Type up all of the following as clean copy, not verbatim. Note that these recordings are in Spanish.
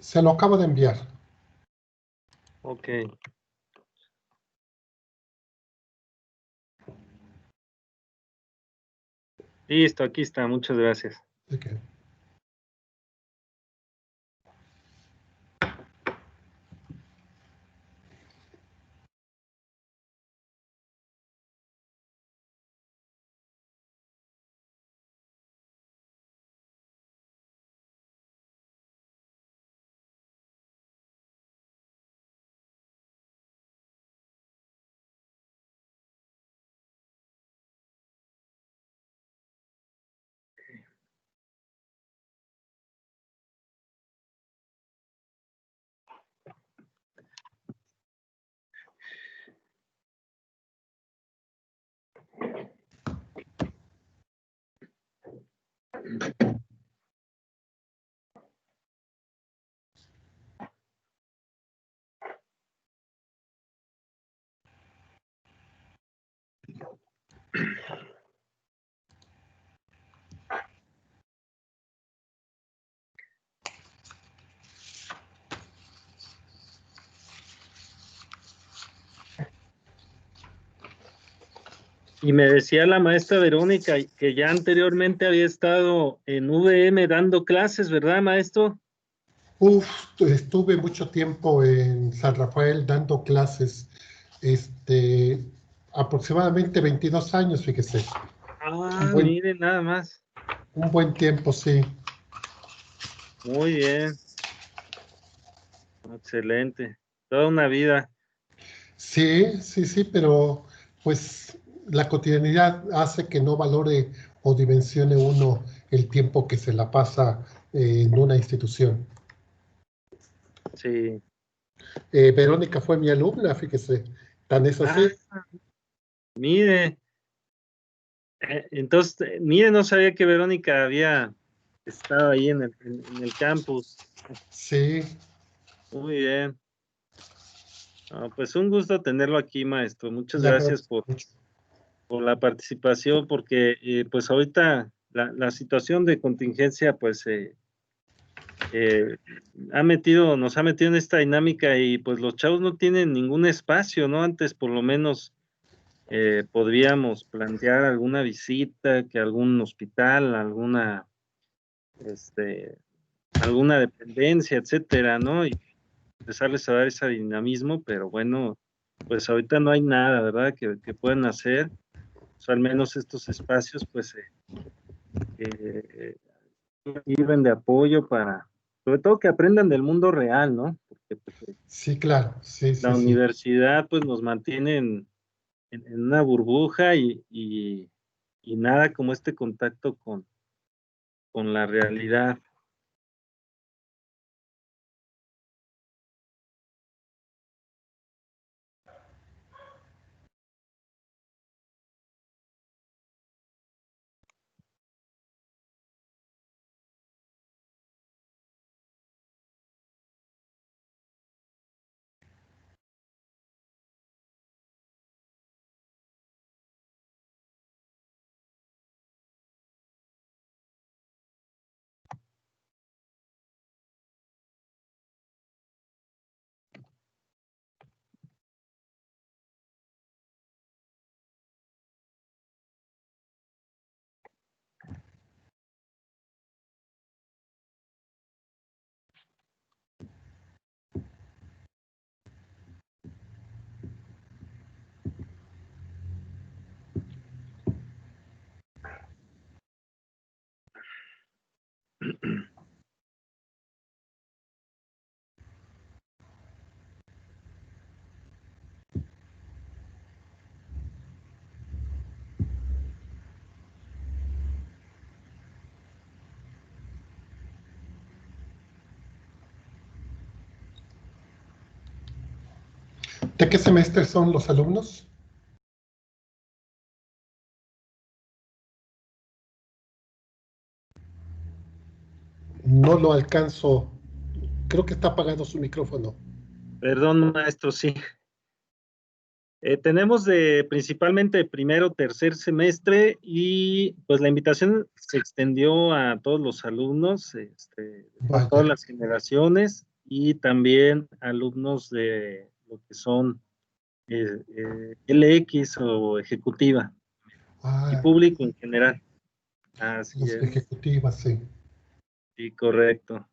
Se lo acabo de enviar. Ok. Listo, aquí está, muchas gracias. Okay. Y me decía la maestra Verónica que ya anteriormente había estado en VM dando clases, ¿verdad, maestro? Estuve mucho tiempo en San Rafael dando clases, aproximadamente 22 años, fíjese. Ah, miren, nada más. Un buen tiempo, sí. Muy bien. Excelente. Toda una vida. Sí, sí, sí, pero pues la cotidianidad hace que no valore o dimensione uno el tiempo que se la pasa en una institución. Sí. Verónica fue mi alumna, fíjese, tan es así. Mire. Entonces, mire, no sabía que Verónica había estado ahí en el campus. Sí. Muy bien. Pues un gusto tenerlo aquí, maestro. Muchas Le gracias agradezco mucho. por la participación, porque pues ahorita la situación de contingencia pues nos ha metido en esta dinámica y pues los chavos no tienen ningún espacio, ¿no? Antes por lo menos podríamos plantear alguna visita, que algún hospital, alguna dependencia, etcétera, ¿no? Y empezarles a dar ese dinamismo, pero bueno, pues ahorita no hay nada, ¿verdad? Que puedan hacer. O sea, al menos estos espacios, pues, sirven de apoyo sobre todo que aprendan del mundo real, ¿no? Porque pues, Sí, claro, sí, sí, la sí. universidad, pues, nos mantiene en una burbuja y nada como este contacto con la realidad. ¿De qué semestre son los alumnos? No lo alcanzo. Creo que está apagado su micrófono. Perdón, maestro, sí. Tenemos principalmente primero, tercer semestre y pues la invitación se extendió a todos los alumnos, a todas Vaya. las generaciones. y también alumnos de lo que son LX o ejecutiva y Ah, público en general. Así los es, ejecutivas, sí. sí, correcto.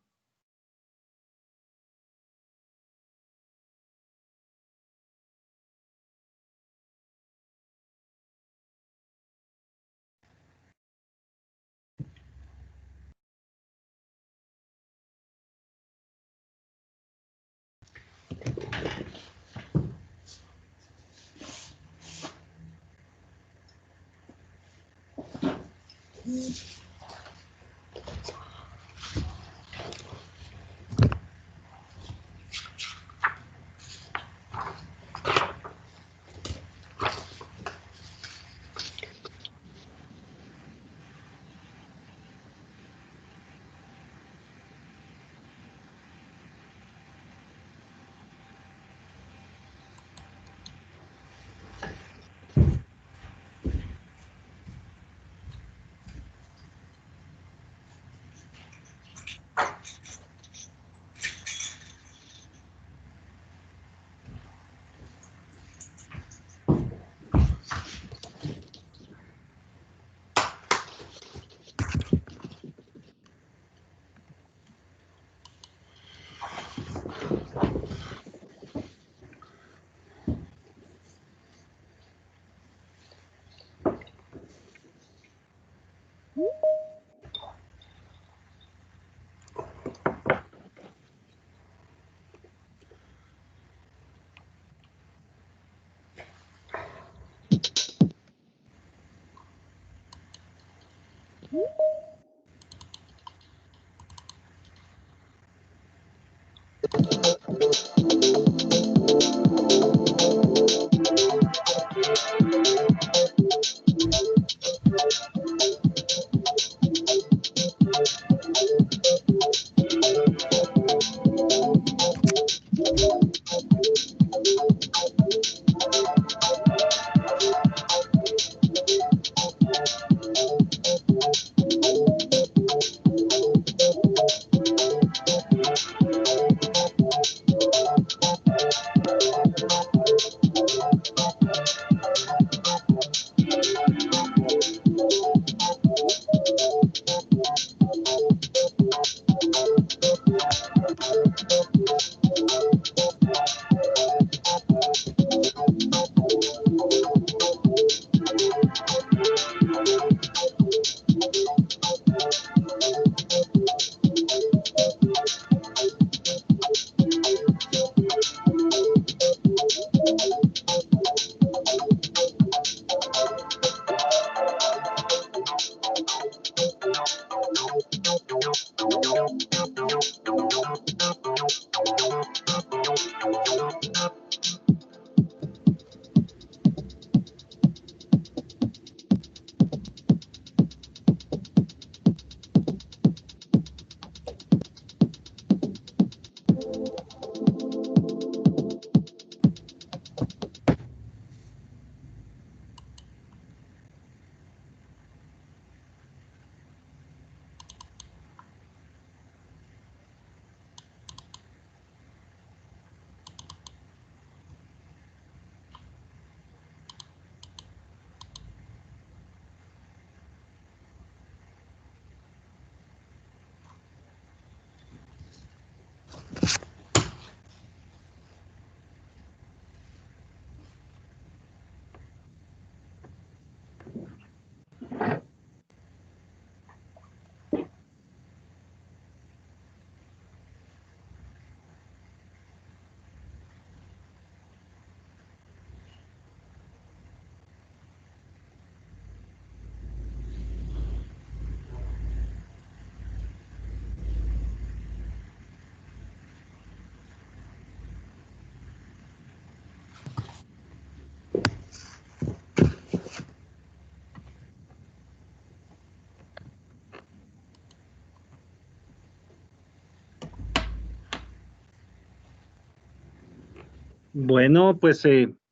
Bueno, pues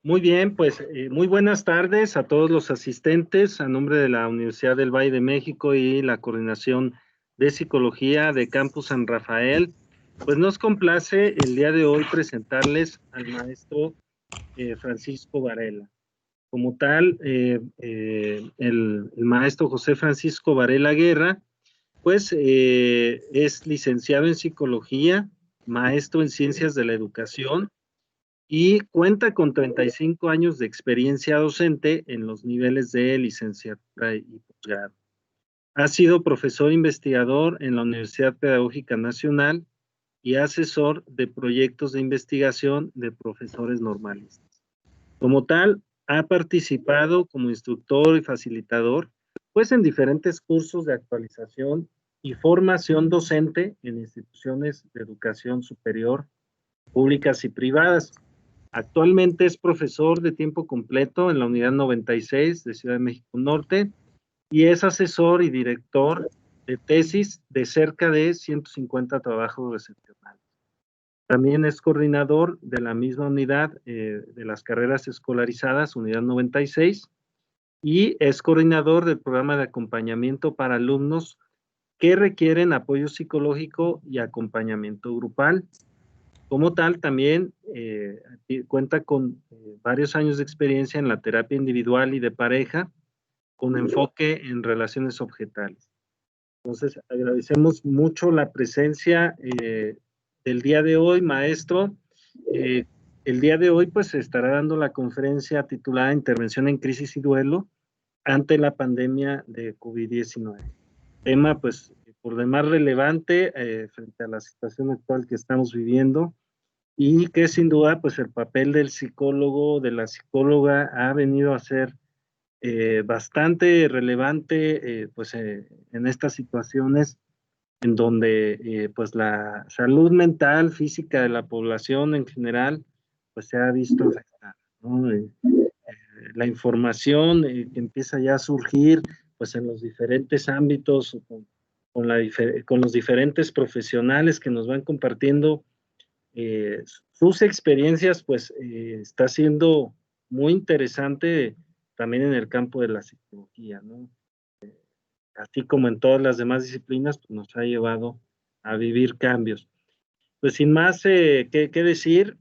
muy bien, pues muy buenas tardes a todos los asistentes a nombre de la Universidad del Valle de México y la Coordinación de Psicología de Campus San Rafael. Pues nos complace el día de hoy presentarles al maestro Francisco Varela. Como tal, el maestro José Francisco Varela Guerra, pues es licenciado en psicología, maestro en ciencias de la educación y cuenta con 35 años de experiencia docente en los niveles de licenciatura y posgrado. Ha sido profesor investigador en la Universidad Pedagógica Nacional y asesor de proyectos de investigación de profesores normalistas. Como tal, ha participado como instructor y facilitador, pues en diferentes cursos de actualización y formación docente en instituciones de educación superior, públicas y privadas. Actualmente es profesor de tiempo completo en la Unidad 96 de Ciudad de México Norte y es asesor y director de tesis de cerca de 150 trabajos excepcionales. También es coordinador de la misma unidad de las carreras escolarizadas, Unidad 96, y es coordinador del programa de acompañamiento para alumnos que requieren apoyo psicológico y acompañamiento grupal. Como tal, también cuenta con varios años de experiencia en la terapia individual y de pareja, con enfoque en relaciones objetales. Entonces, agradecemos mucho la presencia del día de hoy, maestro. El día de hoy, pues, se estará dando la conferencia titulada Intervención en Crisis y Duelo ante la pandemia de COVID-19. Tema, pues, por demás relevante frente a la situación actual que estamos viviendo y que sin duda, pues, el papel del psicólogo, de la psicóloga ha venido a ser bastante relevante pues en estas situaciones en donde pues la salud mental, física de la población en general pues se ha visto afectada, ¿no? La información que empieza ya a surgir pues en los diferentes ámbitos con los diferentes profesionales que nos van compartiendo sus experiencias, pues está siendo muy interesante también en el campo de la psicología, ¿no? Así como en todas las demás disciplinas, pues nos ha llevado a vivir cambios. Pues sin más que decir,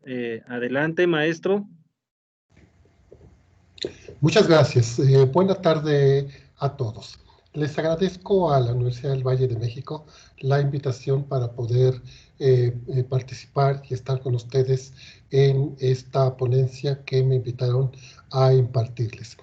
adelante, maestro. Muchas gracias. Buena tarde a todos. Les agradezco a la Universidad del Valle de México la invitación para poder participar y estar con ustedes en esta ponencia que me invitaron a impartirles.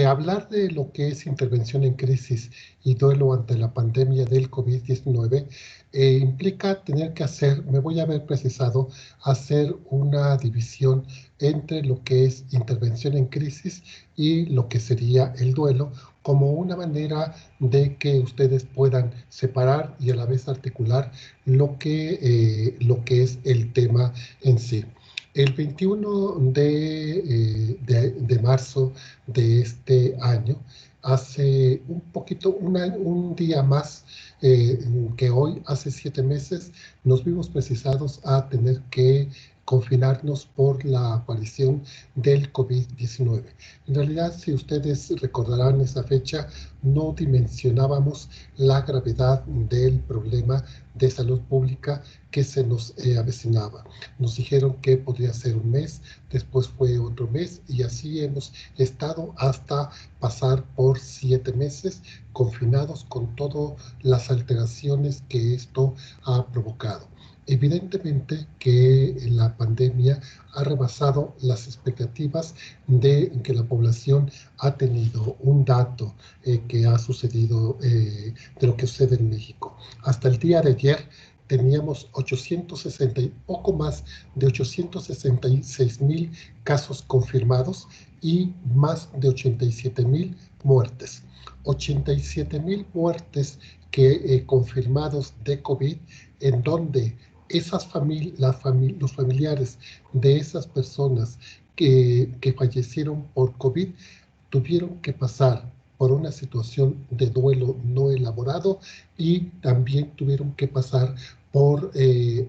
Hablar de lo que es intervención en crisis y duelo ante la pandemia del COVID-19 implica tener que hacer, me voy a ver precisado, hacer una división entre lo que es intervención en crisis y lo que sería el duelo, como una manera de que ustedes puedan separar y a la vez articular lo que es el tema en sí. El 21 de marzo de este año, hace un poquito, un día más que hoy, hace 7 meses, nos vimos precisados a tener que confinarnos por la aparición del COVID-19. En realidad, si ustedes recordarán esa fecha, no dimensionábamos la gravedad del problema de salud pública que se nos avecinaba. Nos dijeron que podría ser un mes, después fue otro mes y así hemos estado hasta pasar por 7 meses confinados con todas las alteraciones que esto ha provocado. Evidentemente que la pandemia ha rebasado las expectativas de que la población ha tenido. Un dato que ha sucedido de lo que sucede en México. Hasta el día de ayer teníamos poco más de 866,000 casos confirmados y más de 87,000 muertes. 87,000 muertes que confirmados de COVID, en donde los familiares de esas personas que fallecieron por COVID tuvieron que pasar por una situación de duelo no elaborado y también tuvieron que pasar por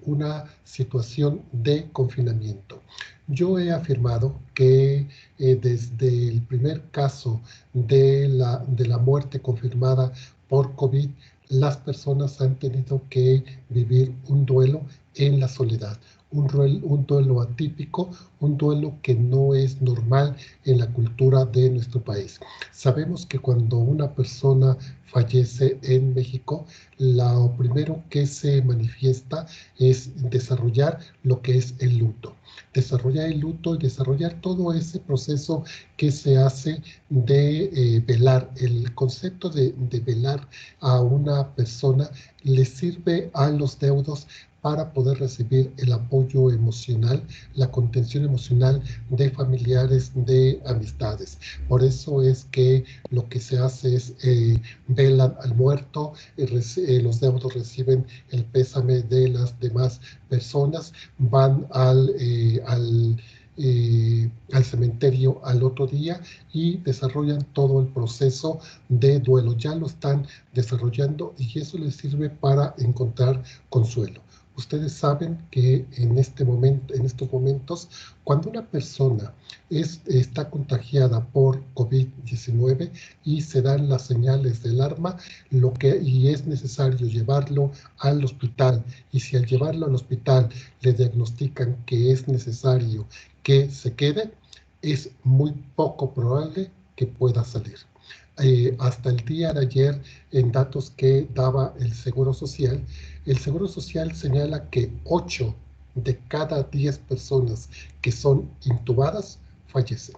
una situación de confinamiento. Yo he afirmado que desde el primer caso de la muerte confirmada por COVID, las personas han tenido que vivir un duelo en la soledad. Un duelo atípico, un duelo que no es normal en la cultura de nuestro país. Sabemos que cuando una persona fallece en México, lo primero que se manifiesta es desarrollar lo que es el luto. Desarrollar el luto y desarrollar todo ese proceso que se hace de velar. El concepto de velar a una persona le sirve a los deudos para poder recibir el apoyo emocional, la contención emocional de familiares, de amistades. Por eso es que lo que se hace es velan al muerto, los deudos reciben el pésame de las demás personas, van al cementerio al otro día y desarrollan todo el proceso de duelo. Ya lo están desarrollando y eso les sirve para encontrar consuelo. Ustedes saben que en estos momentos, cuando una persona está contagiada por COVID-19 y se dan las señales de alarma, y es necesario llevarlo al hospital, y si al llevarlo al hospital le diagnostican que es necesario que se quede, es muy poco probable que pueda salir. Hasta el día de ayer, en datos que daba el Seguro Social señala que 8 de cada 10 personas que son intubadas fallecen,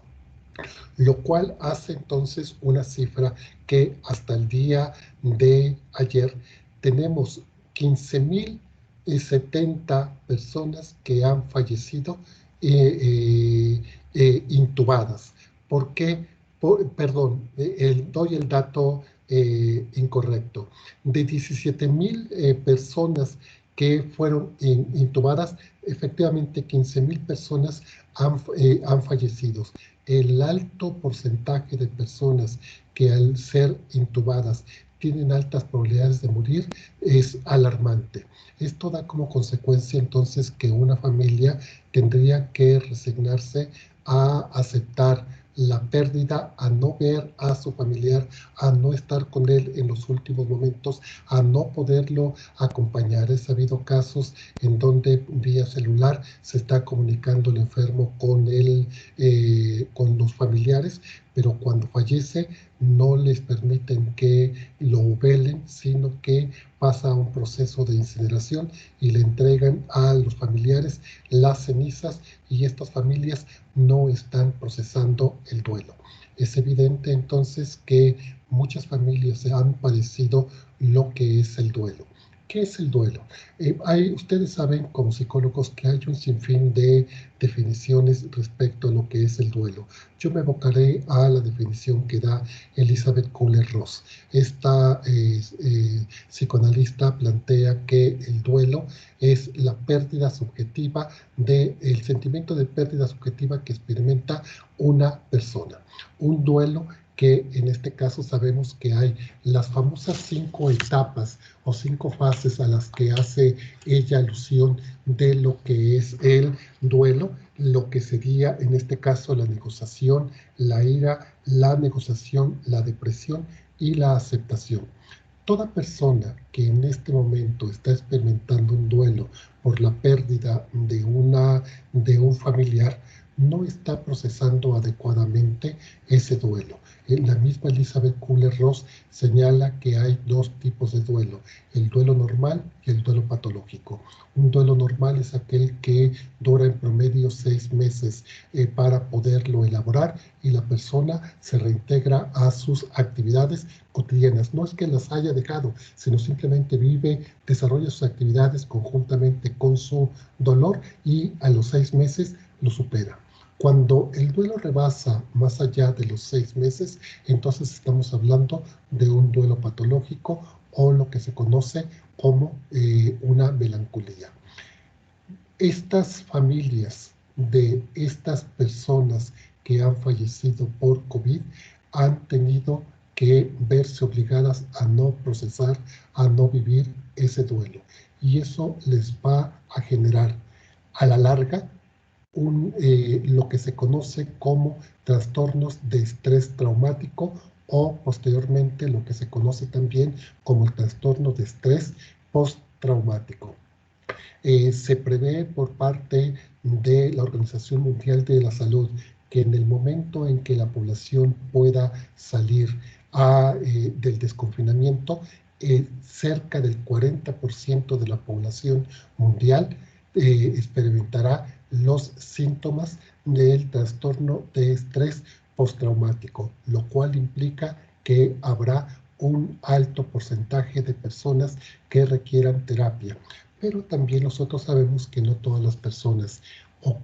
lo cual hace entonces una cifra que hasta el día de ayer tenemos 15.070 personas que han fallecido intubadas. ¿Por qué? Perdón, doy el dato incorrecto. De 17.000 personas que fueron intubadas, efectivamente 15.000 personas han fallecido. El alto porcentaje de personas que al ser intubadas tienen altas probabilidades de morir es alarmante. Esto da como consecuencia entonces que una familia tendría que resignarse a aceptar la pérdida, a no ver a su familiar, a no estar con él en los últimos momentos, a no poderlo acompañar. He sabido casos en donde vía celular se está comunicando el enfermo con los familiares, pero cuando fallece no les permiten que lo velen, sino que pasa a un proceso de incineración y le entregan a los familiares las cenizas, y estas familias no están procesando el duelo. Es evidente entonces que muchas familias han padecido lo que es el duelo. ¿Qué es el duelo? Ustedes saben como psicólogos que hay un sinfín de definiciones respecto a lo que es el duelo. Yo me evocaré a la definición que da Elizabeth Kubler-Ross. Esta psicoanalista plantea que el duelo es la pérdida subjetiva el sentimiento de pérdida subjetiva que experimenta una persona. Un duelo que en este caso sabemos que hay las famosas 5 etapas o 5 fases a las que hace ella alusión de lo que es el duelo, lo que sería en este caso la negociación, la ira, la negociación, la depresión y la aceptación. Toda persona que en este momento está experimentando un duelo por la pérdida de un familiar no está procesando adecuadamente ese duelo. La misma Elizabeth Kubler-Ross señala que hay 2 tipos de duelo, el duelo normal y el duelo patológico. Un duelo normal es aquel que dura en promedio 6 meses para poderlo elaborar, y la persona se reintegra a sus actividades cotidianas. No es que las haya dejado, sino simplemente desarrolla sus actividades conjuntamente con su dolor y a los 6 meses lo supera. Cuando el duelo rebasa más allá de los 6 meses, entonces estamos hablando de un duelo patológico o lo que se conoce como una melancolía. Estas familias de estas personas que han fallecido por COVID han tenido que verse obligadas a no procesar, a no vivir ese duelo. Y eso les va a generar a la larga lo que se conoce como trastornos de estrés traumático, o posteriormente lo que se conoce también como el trastorno de estrés postraumático. Se prevé por parte de la Organización Mundial de la Salud que en el momento en que la población pueda salir del desconfinamiento, cerca del 40% de la población mundial experimentará los síntomas del trastorno de estrés postraumático, lo cual implica que habrá un alto porcentaje de personas que requieran terapia. Pero también nosotros sabemos que no todas las personas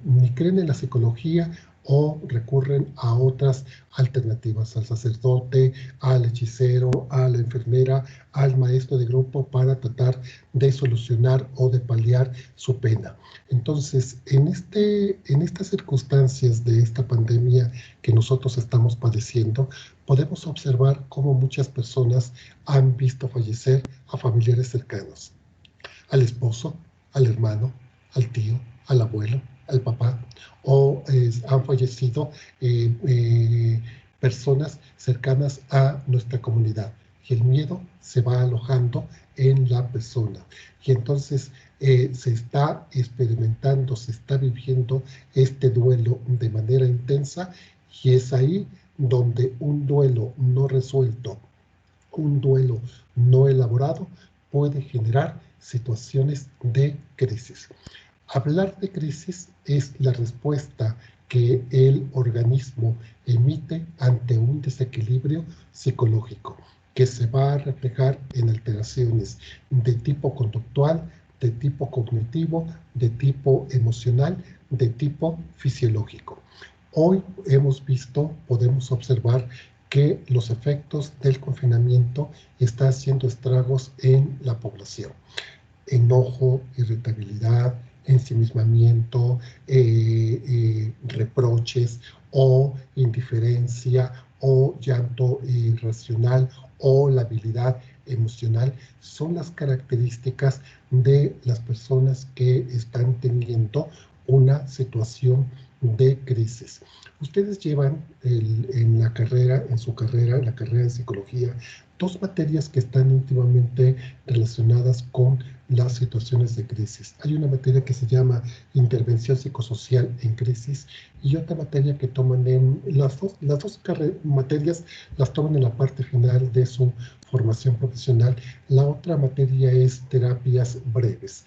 ni creen en la psicología o recurren a otras alternativas, al sacerdote, al hechicero, a la enfermera, al maestro de grupo para tratar de solucionar o de paliar su pena. Entonces, en estas circunstancias de esta pandemia que nosotros estamos padeciendo, podemos observar cómo muchas personas han visto fallecer a familiares cercanos, al esposo, al hermano, al tío, al abuelo, al papá, o han fallecido personas cercanas a nuestra comunidad. Y el miedo se va alojando en la persona. Y entonces se está experimentando, se está viviendo este duelo de manera intensa, y es ahí donde un duelo no resuelto, un duelo no elaborado, puede generar situaciones de crisis. Hablar de crisis es la respuesta que el organismo emite ante un desequilibrio psicológico que se va a reflejar en alteraciones de tipo conductual, de tipo cognitivo, de tipo emocional, de tipo fisiológico. Hoy hemos visto, podemos observar que los efectos del confinamiento están haciendo estragos en la población. Enojo, irritabilidad, ensimismamiento, reproches o indiferencia o llanto irracional o la habilidad emocional son las características de las personas que están teniendo una situación de crisis. Ustedes llevan en la carrera, en la carrera de psicología, dos materias que están íntimamente relacionadas con las situaciones de crisis. Hay una materia que se llama intervención psicosocial en crisis y otra materia que toman en las dos materias las toman en la parte final de su formación profesional. La otra materia es terapias breves.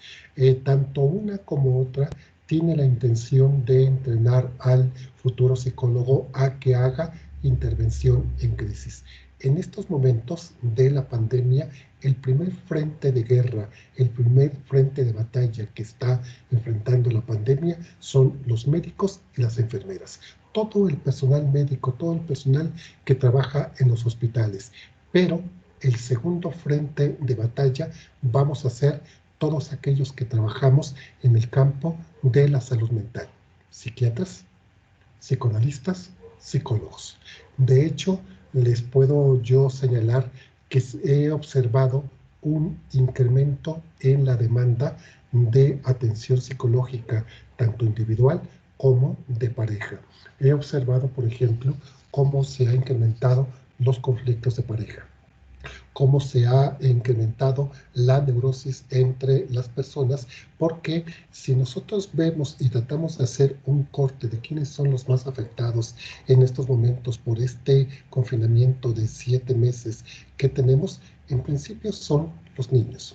Tanto una como otra tiene la intención de entrenar al futuro psicólogo a que haga intervención en crisis. En estos momentos de la pandemia, el primer frente de guerra, el primer frente de batalla que está enfrentando la pandemia son los médicos y las enfermeras. Todo el personal médico, todo el personal que trabaja en los hospitales. Pero el segundo frente de batalla vamos a ser todos aquellos que trabajamos en el campo de la salud mental. Psiquiatras, psicoanalistas, psicólogos. De hecho, les puedo yo señalar que he observado un incremento en la demanda de atención psicológica, tanto individual como de pareja. He observado, por ejemplo, cómo se han incrementado los conflictos de pareja, cómo se ha incrementado la neurosis entre las personas, porque si nosotros vemos y tratamos de hacer un corte de quiénes son los más afectados en estos momentos por este confinamiento de 7 meses que tenemos, en principio son los niños.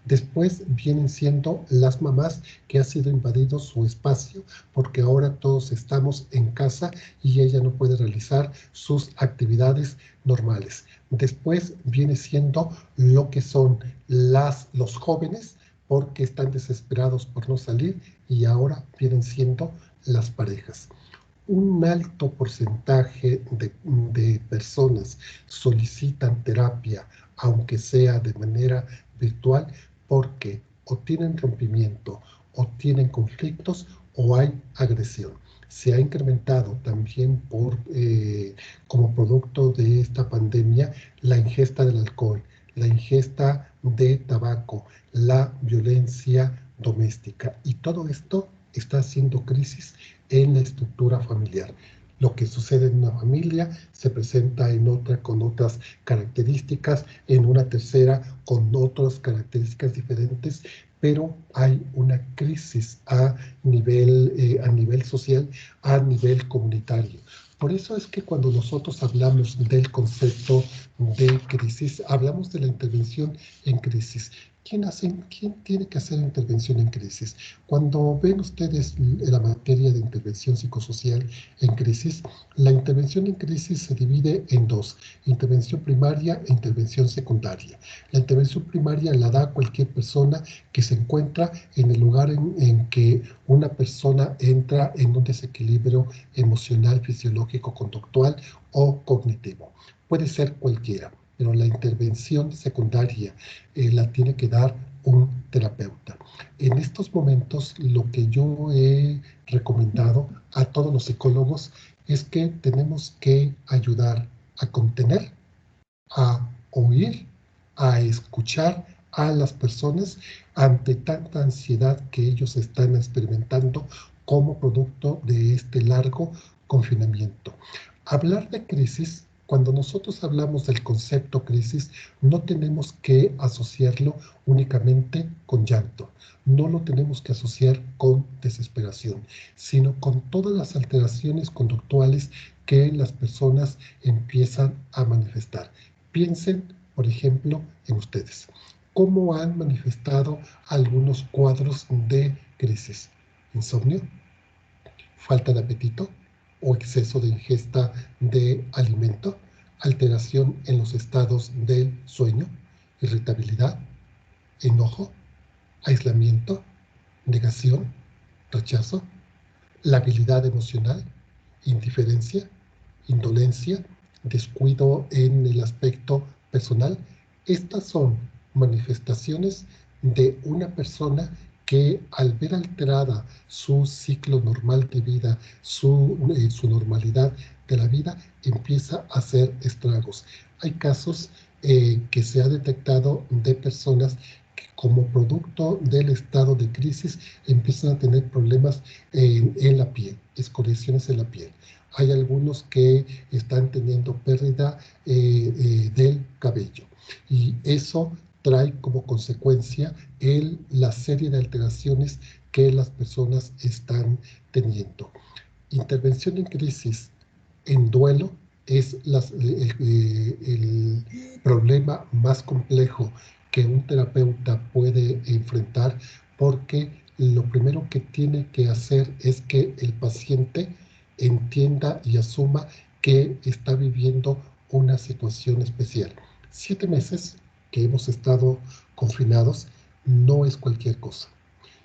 Después vienen siendo las mamás que ha sido invadido su espacio porque ahora todos estamos en casa y ella no puede realizar sus actividades normales. Después viene siendo lo que son los jóvenes porque están desesperados por no salir y ahora vienen siendo las parejas. Un alto porcentaje de personas solicitan terapia, aunque sea de manera virtual, porque o tienen rompimiento, o tienen conflictos, o hay agresión. Se ha incrementado también como producto de esta pandemia la ingesta del alcohol, la ingesta de tabaco, la violencia doméstica. Y todo esto está haciendo crisis en la estructura familiar. Lo que sucede en una familia se presenta en otra con otras características, en una tercera con otras características diferentes, pero hay una crisis a nivel social, a nivel comunitario. Por eso es que cuando nosotros hablamos del concepto de crisis, hablamos de la intervención en crisis. ¿Quién tiene que hacer intervención en crisis? Cuando ven ustedes la materia de intervención psicosocial en crisis, la intervención en crisis se divide en dos: intervención primaria e intervención secundaria. La intervención primaria la da cualquier persona que se encuentra en el lugar en que una persona entra en un desequilibrio emocional, fisiológico, conductual o cognitivo. Puede ser cualquiera, pero la intervención secundaria la tiene que dar un terapeuta. En estos momentos, lo que yo he recomendado a todos los psicólogos es que tenemos que ayudar a contener, a oír, a escuchar a las personas ante tanta ansiedad que ellos están experimentando como producto de este largo confinamiento. Hablar de crisis, cuando nosotros hablamos del concepto crisis, no tenemos que asociarlo únicamente con llanto, no lo tenemos que asociar con desesperación, sino con todas las alteraciones conductuales que las personas empiezan a manifestar. Piensen, por ejemplo, en ustedes. ¿Cómo han manifestado algunos cuadros de crisis? Insomnio, falta de apetito o exceso de ingesta de alimento, alteración en los estados del sueño, irritabilidad, enojo, aislamiento, negación, rechazo, labilidad emocional, indiferencia, indolencia, descuido en el aspecto personal. Estas son manifestaciones de una persona que al ver alterada su ciclo normal de vida, su normalidad de la vida, empieza a hacer estragos. Hay casos que se ha detectado de personas que como producto del estado de crisis empiezan a tener problemas en la piel, escoriaciones en la piel. Hay algunos que están teniendo pérdida del cabello y eso trae como consecuencia la serie de alteraciones que las personas están teniendo. Intervención en crisis, en duelo, es el problema más complejo que un terapeuta puede enfrentar, porque lo primero que tiene que hacer es que el paciente entienda y asuma que está viviendo una situación especial. 7 meses que hemos estado confinados no es cualquier cosa.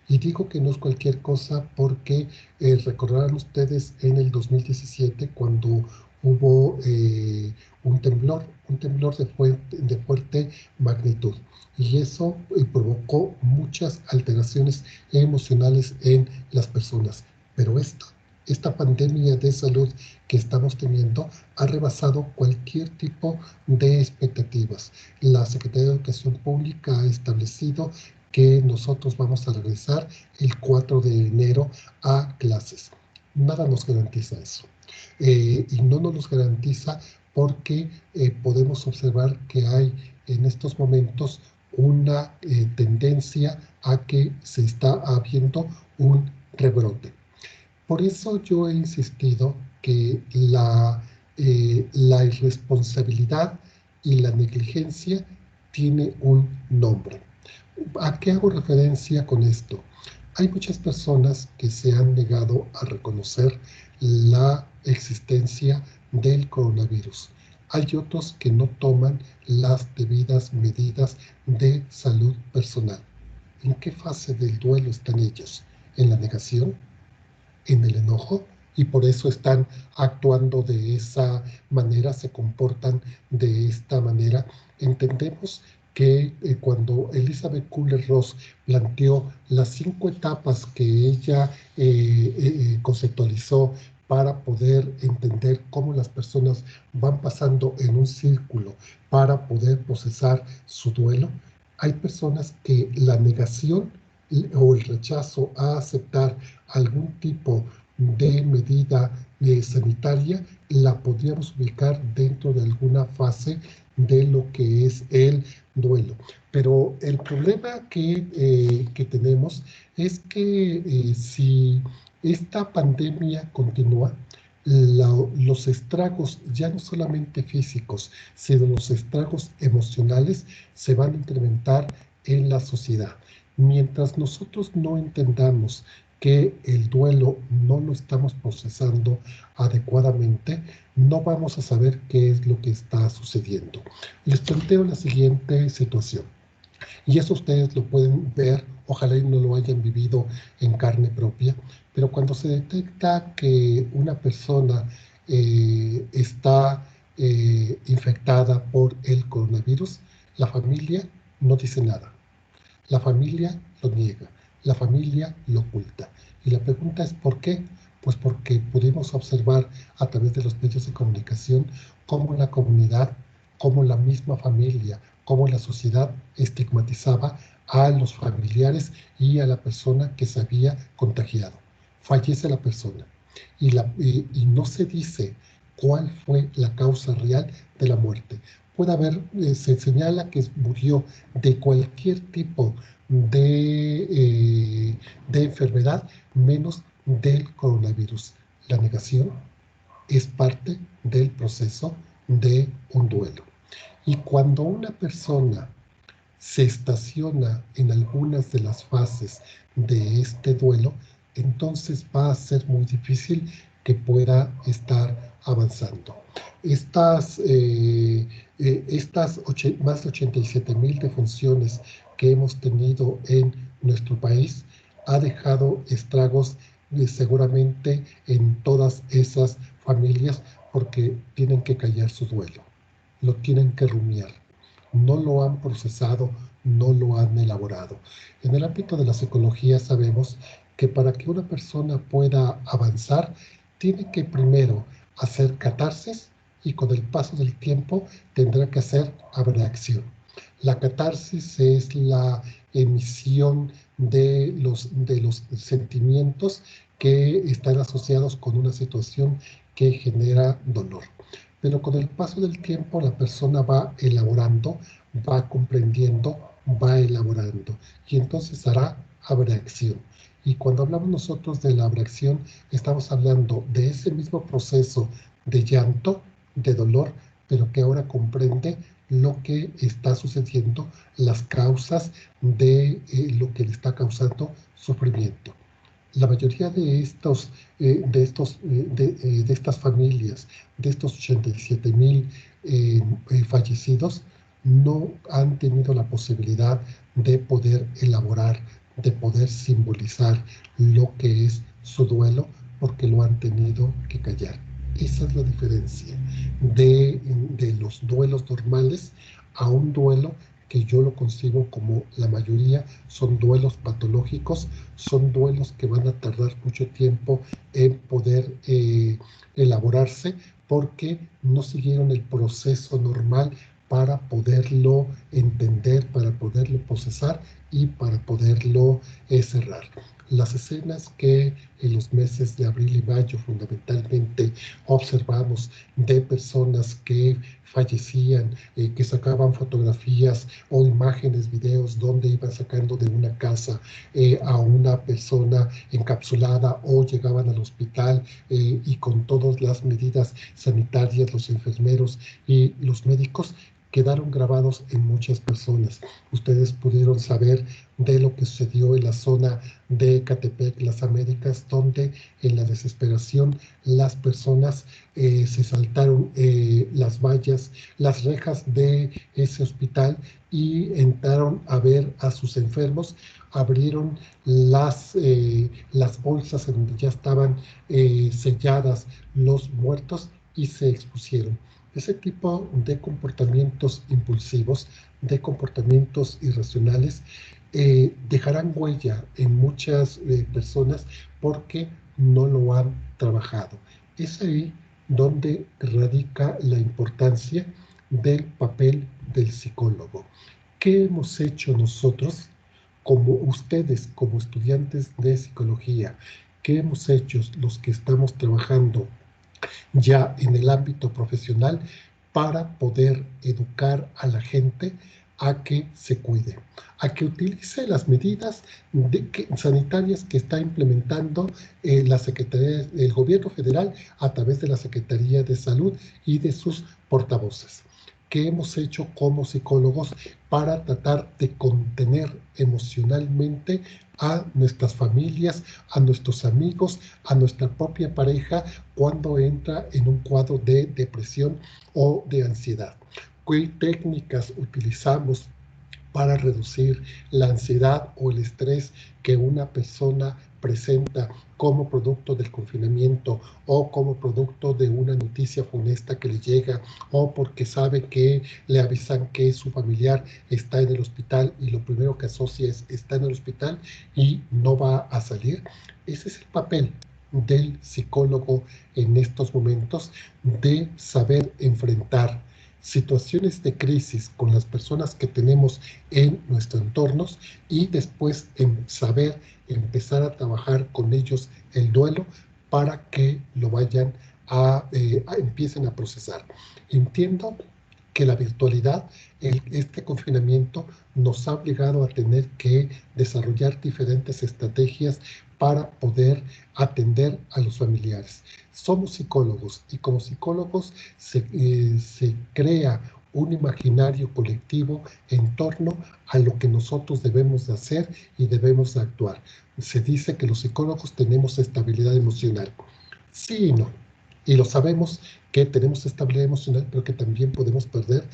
Y digo que no es cualquier cosa porque recordarán ustedes en el 2017 cuando hubo un temblor de fuerte magnitud. Y eso provocó muchas alteraciones emocionales en las personas. Pero esta pandemia de salud que estamos teniendo ha rebasado cualquier tipo de expectativas. La Secretaría de Educación Pública ha establecido que nosotros vamos a regresar el 4 de enero a clases. Nada nos garantiza eso. Y no nos los garantiza porque podemos observar que hay en estos momentos una tendencia a que se está habiendo un rebrote. Por eso yo he insistido que la irresponsabilidad y la negligencia tiene un nombre. ¿A qué hago referencia con esto? Hay muchas personas que se han negado a reconocer la existencia del coronavirus. Hay otros que no toman las debidas medidas de salud personal. ¿En qué fase del duelo están ellos? ¿En la negación? ¿En el enojo? Y por eso están actuando de esa manera, se comportan de esta manera. Entendemos que cuando Elizabeth Kubler-Ross planteó las 5 etapas que ella conceptualizó para poder entender cómo las personas van pasando en un círculo para poder procesar su duelo, hay personas que la negación o el rechazo a aceptar algún tipo de medida sanitaria, la podríamos ubicar dentro de alguna fase de lo que es el duelo. Pero el problema que tenemos es que si esta pandemia continúa, los estragos, ya no solamente físicos, sino los estragos emocionales, se van a incrementar en la sociedad. Mientras nosotros no entendamos que el duelo no lo estamos procesando adecuadamente, no vamos a saber qué es lo que está sucediendo. Les planteo la siguiente situación. Y eso ustedes lo pueden ver, ojalá y no lo hayan vivido en carne propia, pero cuando se detecta que una persona está infectada por el coronavirus, la familia no dice nada. La familia lo niega, la familia lo oculta. Y la pregunta es ¿por qué? Pues porque pudimos observar a través de los medios de comunicación cómo la comunidad, cómo la misma familia, cómo la sociedad estigmatizaba a los familiares y a la persona que se había contagiado. Fallece la persona y no se dice cuál fue la causa real de la muerte. Puede haber, se señala que murió de cualquier tipo de enfermedad, menos del coronavirus. La negación es parte del proceso de un duelo. Y cuando una persona se estaciona en algunas de las fases de este duelo, entonces va a ser muy difícil que pueda estar avanzando. Estas más de 87,000 defunciones que hemos tenido en nuestro país ha dejado estragos seguramente en todas esas familias porque tienen que callar su duelo, lo tienen que rumiar, no lo han procesado, no lo han elaborado. En el ámbito de la psicología sabemos que para que una persona pueda avanzar, tiene que primero hacer catarsis y con el paso del tiempo tendrá que hacer abreacción. La catarsis es la emisión de los sentimientos que están asociados con una situación que genera dolor. Pero con el paso del tiempo la persona va elaborando, va comprendiendo, va elaborando y entonces hará abreacción. Y cuando hablamos nosotros de la abreacción, estamos hablando de ese mismo proceso de llanto, de dolor, pero que ahora comprende lo que está sucediendo, las causas de lo que le está causando sufrimiento. La mayoría de estas familias, de estos 87,000 fallecidos, no han tenido la posibilidad de poder elaborar, de poder simbolizar lo que es su duelo, porque lo han tenido que callar. Esa es la diferencia de los duelos normales a un duelo que yo lo concibo como la mayoría son duelos patológicos, son duelos que van a tardar mucho tiempo en poder elaborarse porque no siguieron el proceso normal para poderlo entender, para poderlo procesar y para poderlo cerrar. Las escenas que en los meses de abril y mayo fundamentalmente observamos de personas que fallecían, que sacaban fotografías o imágenes, videos donde iban sacando de una casa a una persona encapsulada o llegaban al hospital y con todas las medidas sanitarias, los enfermeros y los médicos quedaron grabados en muchas personas. Ustedes pudieron saber de lo que sucedió en la zona de Ecatepec, las Américas, donde en la desesperación las personas se saltaron las vallas, las rejas de ese hospital y entraron a ver a sus enfermos, abrieron las bolsas en donde ya estaban selladas los muertos y se expusieron. Ese tipo de comportamientos impulsivos, de comportamientos irracionales, dejarán huella en muchas personas porque no lo han trabajado. Es ahí donde radica la importancia del papel del psicólogo. ¿Qué hemos hecho nosotros, como ustedes, como estudiantes de psicología? ¿Qué hemos hecho los que estamos trabajando ya en el ámbito profesional para poder educar a la gente a que se cuide, a que utilice las medidas sanitarias que está implementando la Secretaría, el Gobierno Federal a través de la Secretaría de Salud y de sus portavoces? ¿Qué hemos hecho como psicólogos para tratar de contener emocionalmente a nuestras familias, a nuestros amigos, a nuestra propia pareja cuando entra en un cuadro de depresión o de ansiedad? ¿Qué técnicas utilizamos para reducir la ansiedad o el estrés que una persona presenta como producto del confinamiento o como producto de una noticia funesta que le llega o porque sabe que le avisan que su familiar está en el hospital y lo primero que asocia es está en el hospital y no va a salir? Ese es el papel del psicólogo en estos momentos, de saber enfrentar situaciones de crisis con las personas que tenemos en nuestros entornos y después en saber empezar a trabajar con ellos el duelo para que lo vayan empiecen a procesar. Entiendo que la virtualidad, este confinamiento nos ha obligado a tener que desarrollar diferentes estrategias para poder atender a los familiares. Somos psicólogos y como psicólogos se crea un imaginario colectivo en torno a lo que nosotros debemos de hacer y debemos de actuar. Se dice que los psicólogos tenemos estabilidad emocional. Sí y no. Y lo sabemos que tenemos estabilidad emocional, pero que también podemos perder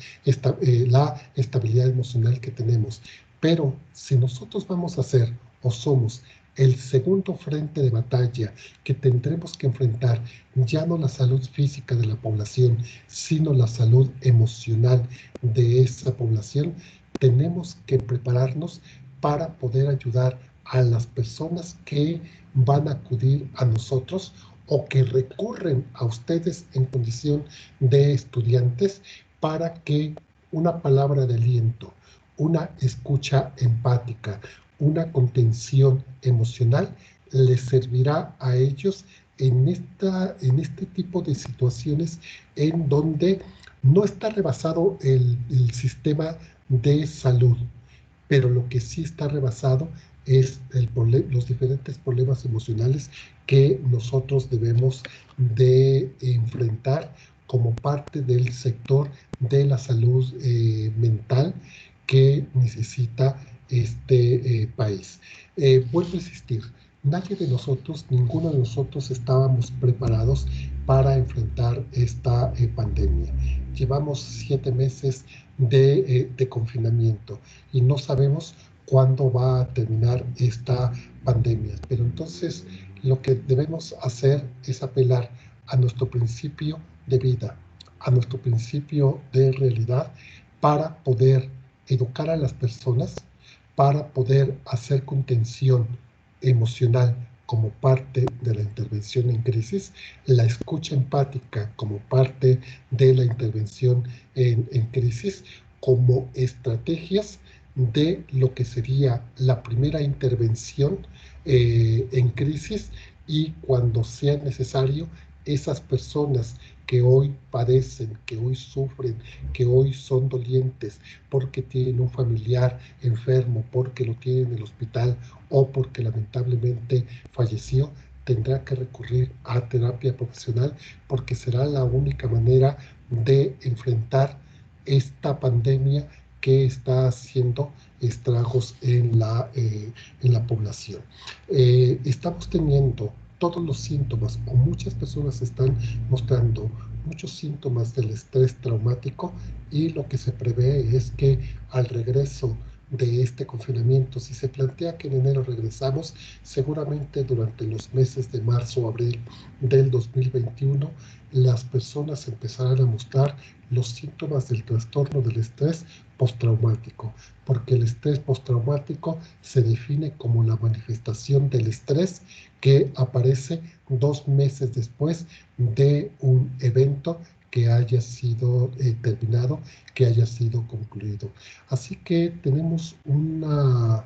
la estabilidad emocional que tenemos. Pero si nosotros vamos a ser o somos el segundo frente de batalla que tendremos que enfrentar, ya no la salud física de la población, sino la salud emocional de esa población, tenemos que prepararnos para poder ayudar a las personas que van a acudir a nosotros o que recurren a ustedes en condición de estudiantes para que una palabra de aliento, una escucha empática, una contención emocional les servirá a ellos en este tipo de situaciones en donde no está rebasado el sistema de salud, pero lo que sí está rebasado es los diferentes problemas emocionales que nosotros debemos de enfrentar como parte del sector de la salud mental que necesita este país. Vuelvo a insistir, nadie de nosotros, ninguno de nosotros estábamos preparados para enfrentar esta pandemia. Llevamos 7 meses de confinamiento y no sabemos cuándo va a terminar esta pandemia. Pero entonces lo que debemos hacer es apelar a nuestro principio de vida, a nuestro principio de realidad para poder educar a las personas, para poder hacer contención emocional como parte de la intervención en crisis, la escucha empática como parte de la intervención en crisis, como estrategias de lo que sería la primera intervención en crisis y cuando sea necesario, esas personas que hoy padecen, que hoy sufren, que hoy son dolientes porque tienen un familiar enfermo, porque lo tienen en el hospital o porque lamentablemente falleció, tendrá que recurrir a terapia profesional porque será la única manera de enfrentar esta pandemia que está haciendo estragos en la población. Estamos teniendo todos los síntomas, o muchas personas están mostrando muchos síntomas del estrés traumático y lo que se prevé es que al regreso de este confinamiento, si se plantea que en enero regresamos, seguramente durante los meses de marzo o abril del 2021, las personas empezarán a mostrar los síntomas del trastorno del estrés postraumático, porque el estrés postraumático se define como la manifestación del estrés que aparece 2 meses después de un evento que haya sido terminado, que haya sido concluido. Así que tenemos una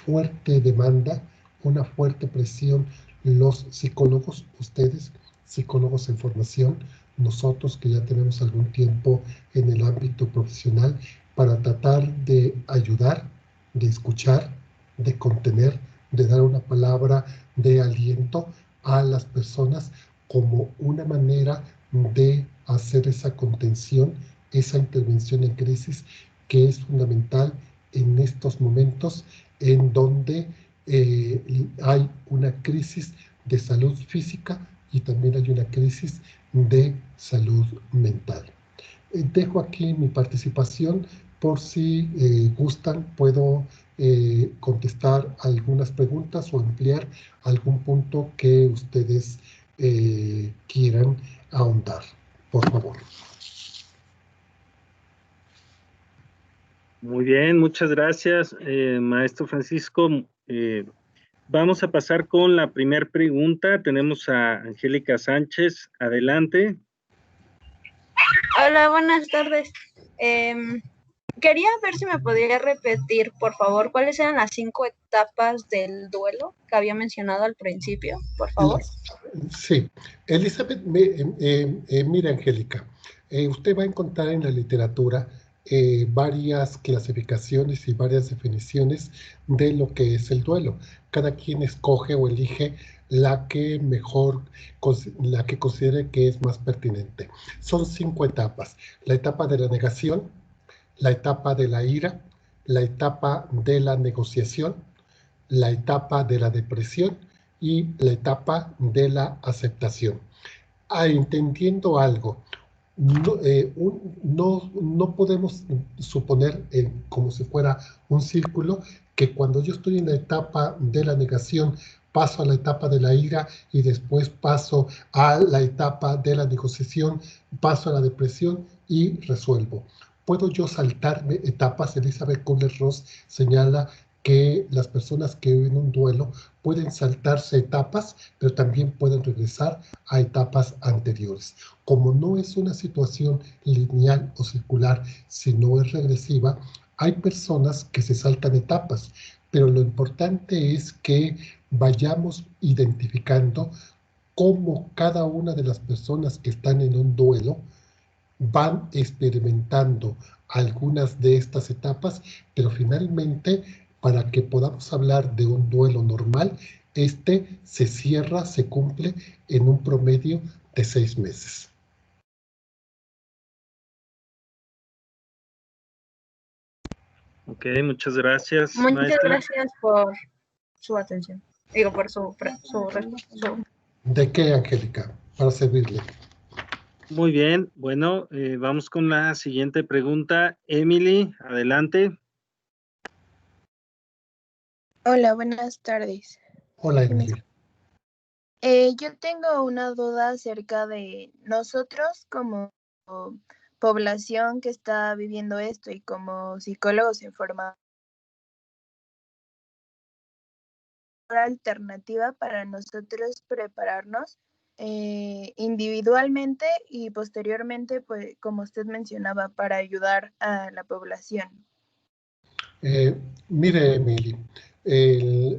fuerte demanda, una fuerte presión los psicólogos, ustedes, psicólogos en formación, nosotros que ya tenemos algún tiempo en el ámbito profesional, para tratar de ayudar, de escuchar, de contener, de dar una palabra de aliento a las personas como una manera de hacer esa contención, esa intervención en crisis que es fundamental en estos momentos en donde hay una crisis de salud física y también hay una crisis de salud mental. Dejo aquí mi participación por si gustan, puedo contestar algunas preguntas o ampliar algún punto que ustedes quieran ahondar. Por favor. Muy bien, muchas gracias, maestro Francisco. Vamos a pasar con la primera pregunta. Tenemos a Angélica Sánchez. Adelante. Hola, buenas tardes. Quería ver si me podría repetir, por favor, cuáles eran las 5 etapas del duelo que había mencionado al principio, por favor. Sí, Elizabeth, mira, Angélica, usted va a encontrar en la literatura varias clasificaciones y varias definiciones de lo que es el duelo. Cada quien escoge o elige la que mejor, la que considere que es más pertinente. Son 5 etapas. La etapa de la negación, la etapa de la ira, la etapa de la negociación, la etapa de la depresión y la etapa de la aceptación. Entendiendo algo, no podemos suponer como si fuera un círculo que cuando yo estoy en la etapa de la negación paso a la etapa de la ira y después paso a la etapa de la negociación, paso a la depresión y resuelvo. ¿Puedo yo saltarme etapas? Elizabeth Kubler-Ross señala que las personas que viven un duelo pueden saltarse etapas, pero también pueden regresar a etapas anteriores. Como no es una situación lineal o circular, sino es regresiva, hay personas que se saltan etapas, pero lo importante es que vayamos identificando cómo cada una de las personas que están en un duelo van experimentando algunas de estas etapas, pero finalmente, para que podamos hablar de un duelo normal, este se cierra, se cumple en un promedio de 6 meses. Ok, muchas gracias, Muchas maestra. gracias por su atención. Digo, por su ¿De qué, Angélica? Para servirle. Muy bien, bueno, vamos con la siguiente pregunta. Emily, adelante. Hola, buenas tardes. Hola, Emily. Yo tengo una duda acerca de nosotros como población que está viviendo esto y como psicólogos en forma alternativa para nosotros prepararnos individualmente y posteriormente, pues, como usted mencionaba, para ayudar a la población. Mire, Emily,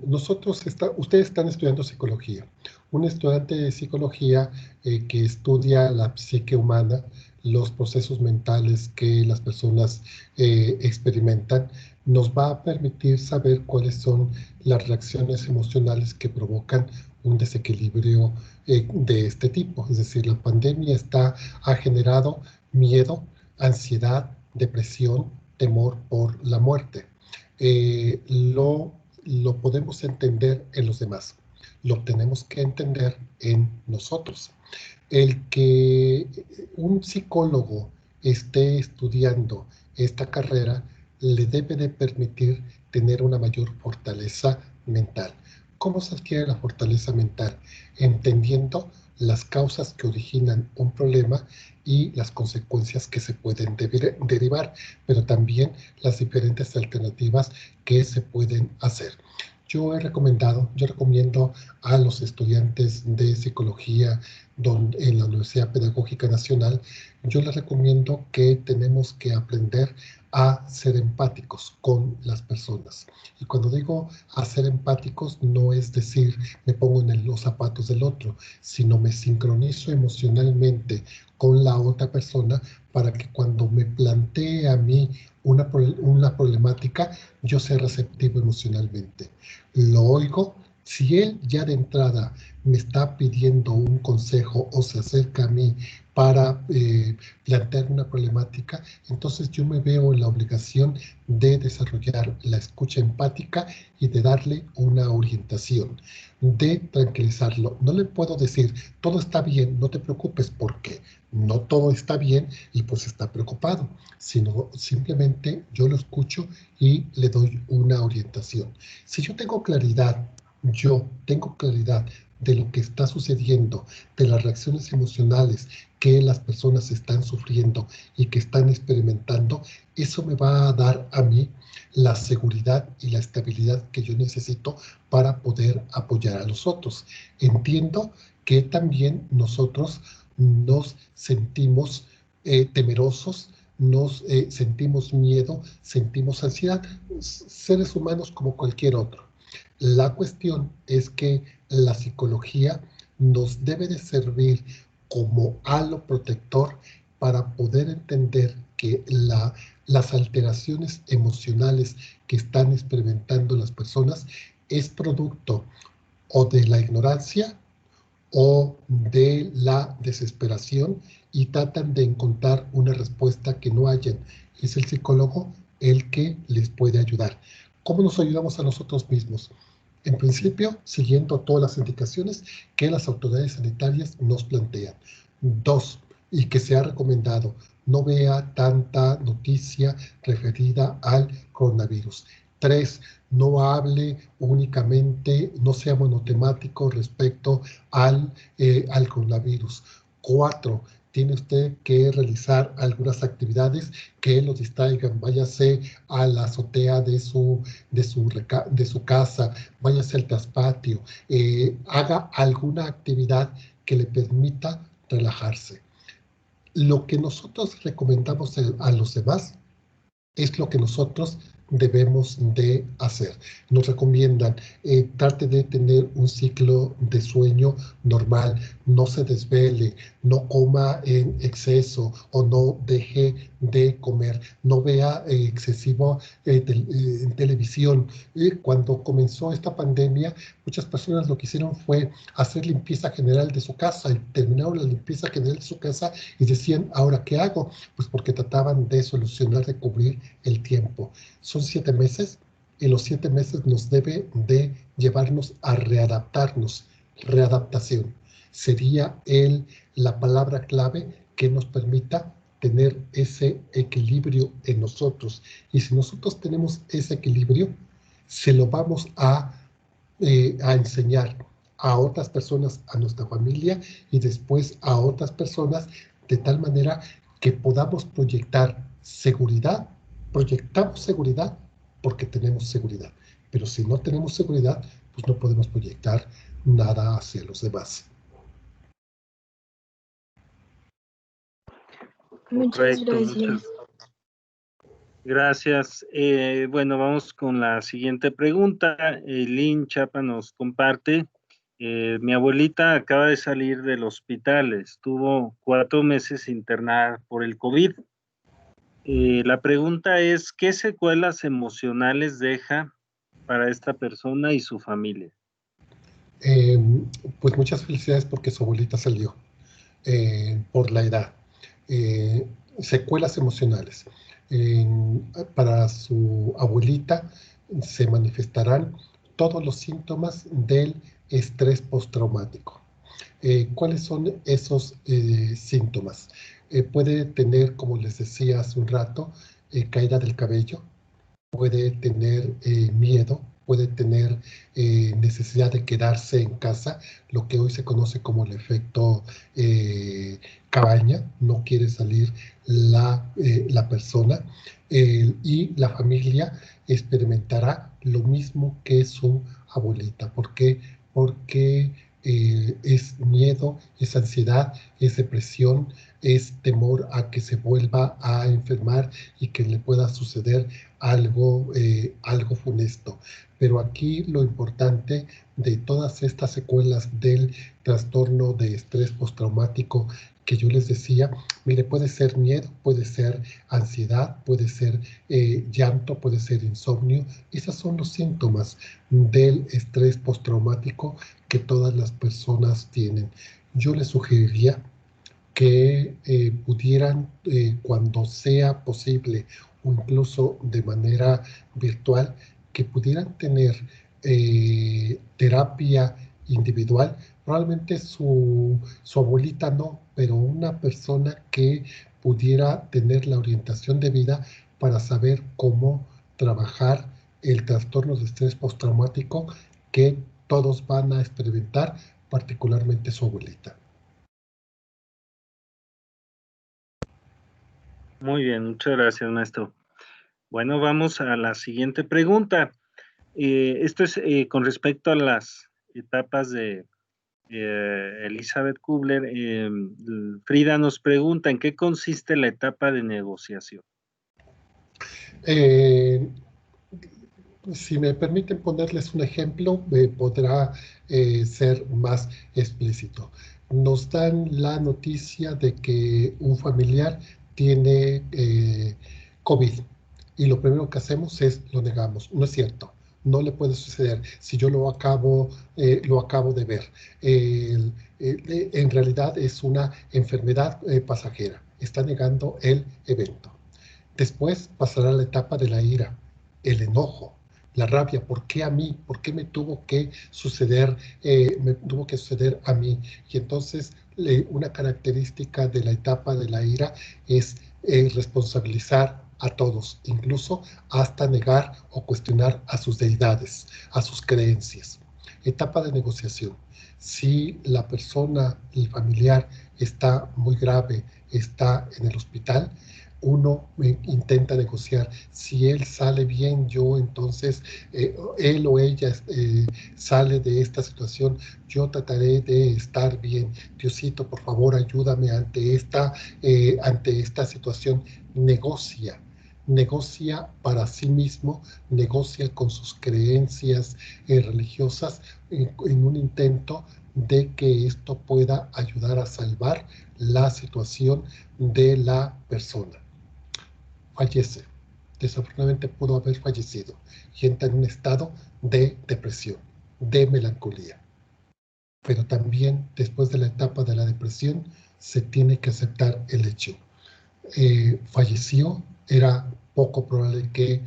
ustedes están estudiando psicología. Un estudiante de psicología que estudia la psique humana, los procesos mentales que las personas experimentan, nos va a permitir saber cuáles son las reacciones emocionales que provocan un desequilibrio de este tipo. Es decir, la pandemia ha generado miedo, ansiedad, depresión, temor por la muerte. Lo podemos entender en los demás, lo tenemos que entender en nosotros. El que un psicólogo esté estudiando esta carrera le debe de permitir tener una mayor fortaleza mental. ¿Cómo se adquiere la fortaleza mental? Entendiendo las causas que originan un problema y las consecuencias que se pueden derivar, pero también las diferentes alternativas que se pueden hacer. Yo recomiendo a los estudiantes de psicología, en la Universidad Pedagógica Nacional, yo les recomiendo que tenemos que aprender a ser empáticos con las personas. Y cuando digo a ser empáticos, no es decir me pongo en los zapatos del otro, sino me sincronizo emocionalmente con la otra persona para que cuando me plantee a mí una problemática, yo sea receptivo emocionalmente. Lo oigo. Si él ya de entrada me está pidiendo un consejo o se acerca a mí para plantear una problemática, entonces yo me veo en la obligación de desarrollar la escucha empática y de darle una orientación, de tranquilizarlo. No le puedo decir, todo está bien, no te preocupes, porque no todo está bien y pues está preocupado, sino simplemente yo lo escucho y le doy una orientación. Si yo tengo claridad de lo que está sucediendo, de las reacciones emocionales que las personas están sufriendo y que están experimentando, eso me va a dar a mí la seguridad y la estabilidad que yo necesito para poder apoyar a los otros. Entiendo que también nosotros nos sentimos temerosos, nos sentimos miedo, sentimos ansiedad, seres humanos como cualquier otro. La cuestión es que la psicología nos debe de servir como halo protector para poder entender que las alteraciones emocionales que están experimentando las personas es producto o de la ignorancia o de la desesperación y tratan de encontrar una respuesta que no hayan. Es el psicólogo el que les puede ayudar. ¿Cómo nos ayudamos a nosotros mismos? En principio, siguiendo todas las indicaciones que las autoridades sanitarias nos plantean. 2, y que se ha recomendado, no vea tanta noticia referida al coronavirus. 3, no hable únicamente, no sea monotemático respecto al coronavirus. 4, tiene usted que realizar algunas actividades que lo distraigan, váyase a la azotea de su casa, váyase al traspatio, haga alguna actividad que le permita relajarse. Lo que nosotros recomendamos a los demás es lo que nosotros debemos de hacer. Nos recomiendan, trate de tener un ciclo de sueño normal, no se desvele, no coma en exceso o no deje de comer, no vea excesivo en televisión. Cuando comenzó esta pandemia, muchas personas lo que hicieron fue hacer limpieza general de su casa y terminaron la limpieza general de su casa y decían, ¿ahora qué hago? Pues porque trataban de solucionar, de cubrir el tiempo. Son 7 meses y los 7 meses nos debe de llevarnos a readaptarnos. Readaptación sería la palabra clave que nos permita tener ese equilibrio en nosotros. Y si nosotros tenemos ese equilibrio, se lo vamos a enseñar a otras personas, a nuestra familia y después a otras personas, de tal manera que podamos proyectar seguridad. Proyectamos seguridad porque tenemos seguridad, pero si no tenemos seguridad, pues no podemos proyectar nada hacia los demás. Muchas Correcto, gracias. Gracias. Bueno, vamos con la siguiente pregunta. Lynn Chapa nos comparte. Mi abuelita acaba de salir del hospital, estuvo 4 meses internada por el COVID. La pregunta es, ¿qué secuelas emocionales deja para esta persona y su familia? Pues muchas felicidades porque su abuelita salió por la edad. Secuelas emocionales. Para su abuelita se manifestarán todos los síntomas del estrés postraumático. ¿Cuáles son esos síntomas? Puede tener, como les decía hace un rato, caída del cabello, puede tener miedo, puede tener necesidad de quedarse en casa, lo que hoy se conoce como el efecto cabaña, no quiere salir la persona, y la familia experimentará lo mismo que su abuelita. ¿Por qué? Porque es miedo, es ansiedad, es depresión, es temor a que se vuelva a enfermar y que le pueda suceder algo funesto. Pero aquí lo importante de todas estas secuelas del trastorno de estrés postraumático que yo les decía, mire, puede ser miedo, puede ser ansiedad, puede ser llanto, puede ser insomnio. Esos son los síntomas del estrés postraumático que todas las personas tienen. Yo les sugeriría que pudieran, cuando sea posible, o incluso de manera virtual, que pudieran tener terapia individual. Probablemente su abuelita no, pero una persona que pudiera tener la orientación de vida para saber cómo trabajar el trastorno de estrés postraumático que todos van a experimentar, particularmente su abuelita. Muy bien, muchas gracias, maestro. Bueno, vamos a la siguiente pregunta. Esto es con respecto a las etapas de Elizabeth Kubler. Frida nos pregunta, ¿en qué consiste la etapa de negociación? Si me permiten ponerles un ejemplo, podrá ser más explícito. Nos dan la noticia de que un familiar tiene COVID y lo primero que hacemos es lo negamos. No es cierto, no le puede suceder si yo lo acabo de ver. En realidad es una enfermedad pasajera. Está negando el evento. Después pasará la etapa de la ira, el enojo, la rabia. ¿Por qué a mí? ¿Por qué me tuvo que suceder a mí? Y entonces una característica de la etapa de la ira es responsabilizar a todos, incluso hasta negar o cuestionar a sus deidades, a sus creencias. Etapa de negociación. Si la persona, el familiar, está muy grave, está en el hospital, uno intenta negociar. Si él sale bien, yo entonces, él o ella sale de esta situación, yo trataré de estar bien. Diosito, por favor, ayúdame ante esta situación. Negocia para sí mismo, negocia con sus creencias religiosas en un intento de que esto pueda ayudar a salvar la situación de la persona. Fallece. Desafortunadamente pudo haber fallecido y entra en un estado de depresión, de melancolía. Pero también después de la etapa de la depresión se tiene que aceptar el hecho. Falleció, era poco probable que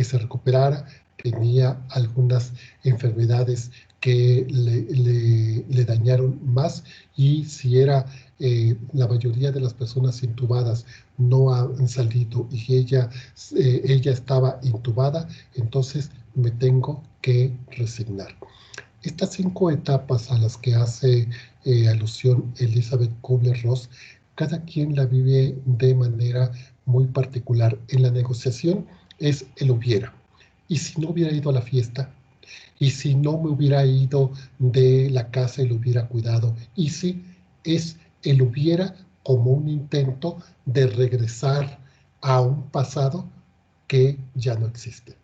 se recuperara, tenía algunas enfermedades que le dañaron más, y si era la mayoría de las personas intubadas no han salido y ella estaba intubada, entonces me tengo que resignar. Estas 5 etapas a las que hace alusión Elizabeth Kubler-Ross, cada quien la vive de manera muy particular. En la negociación es el hubiera. ¿Y si no hubiera ido a la fiesta? ¿Y si no me hubiera ido de la casa y lo hubiera cuidado? ¿Y si es el hubiera como un intento de regresar a un pasado que ya no existe?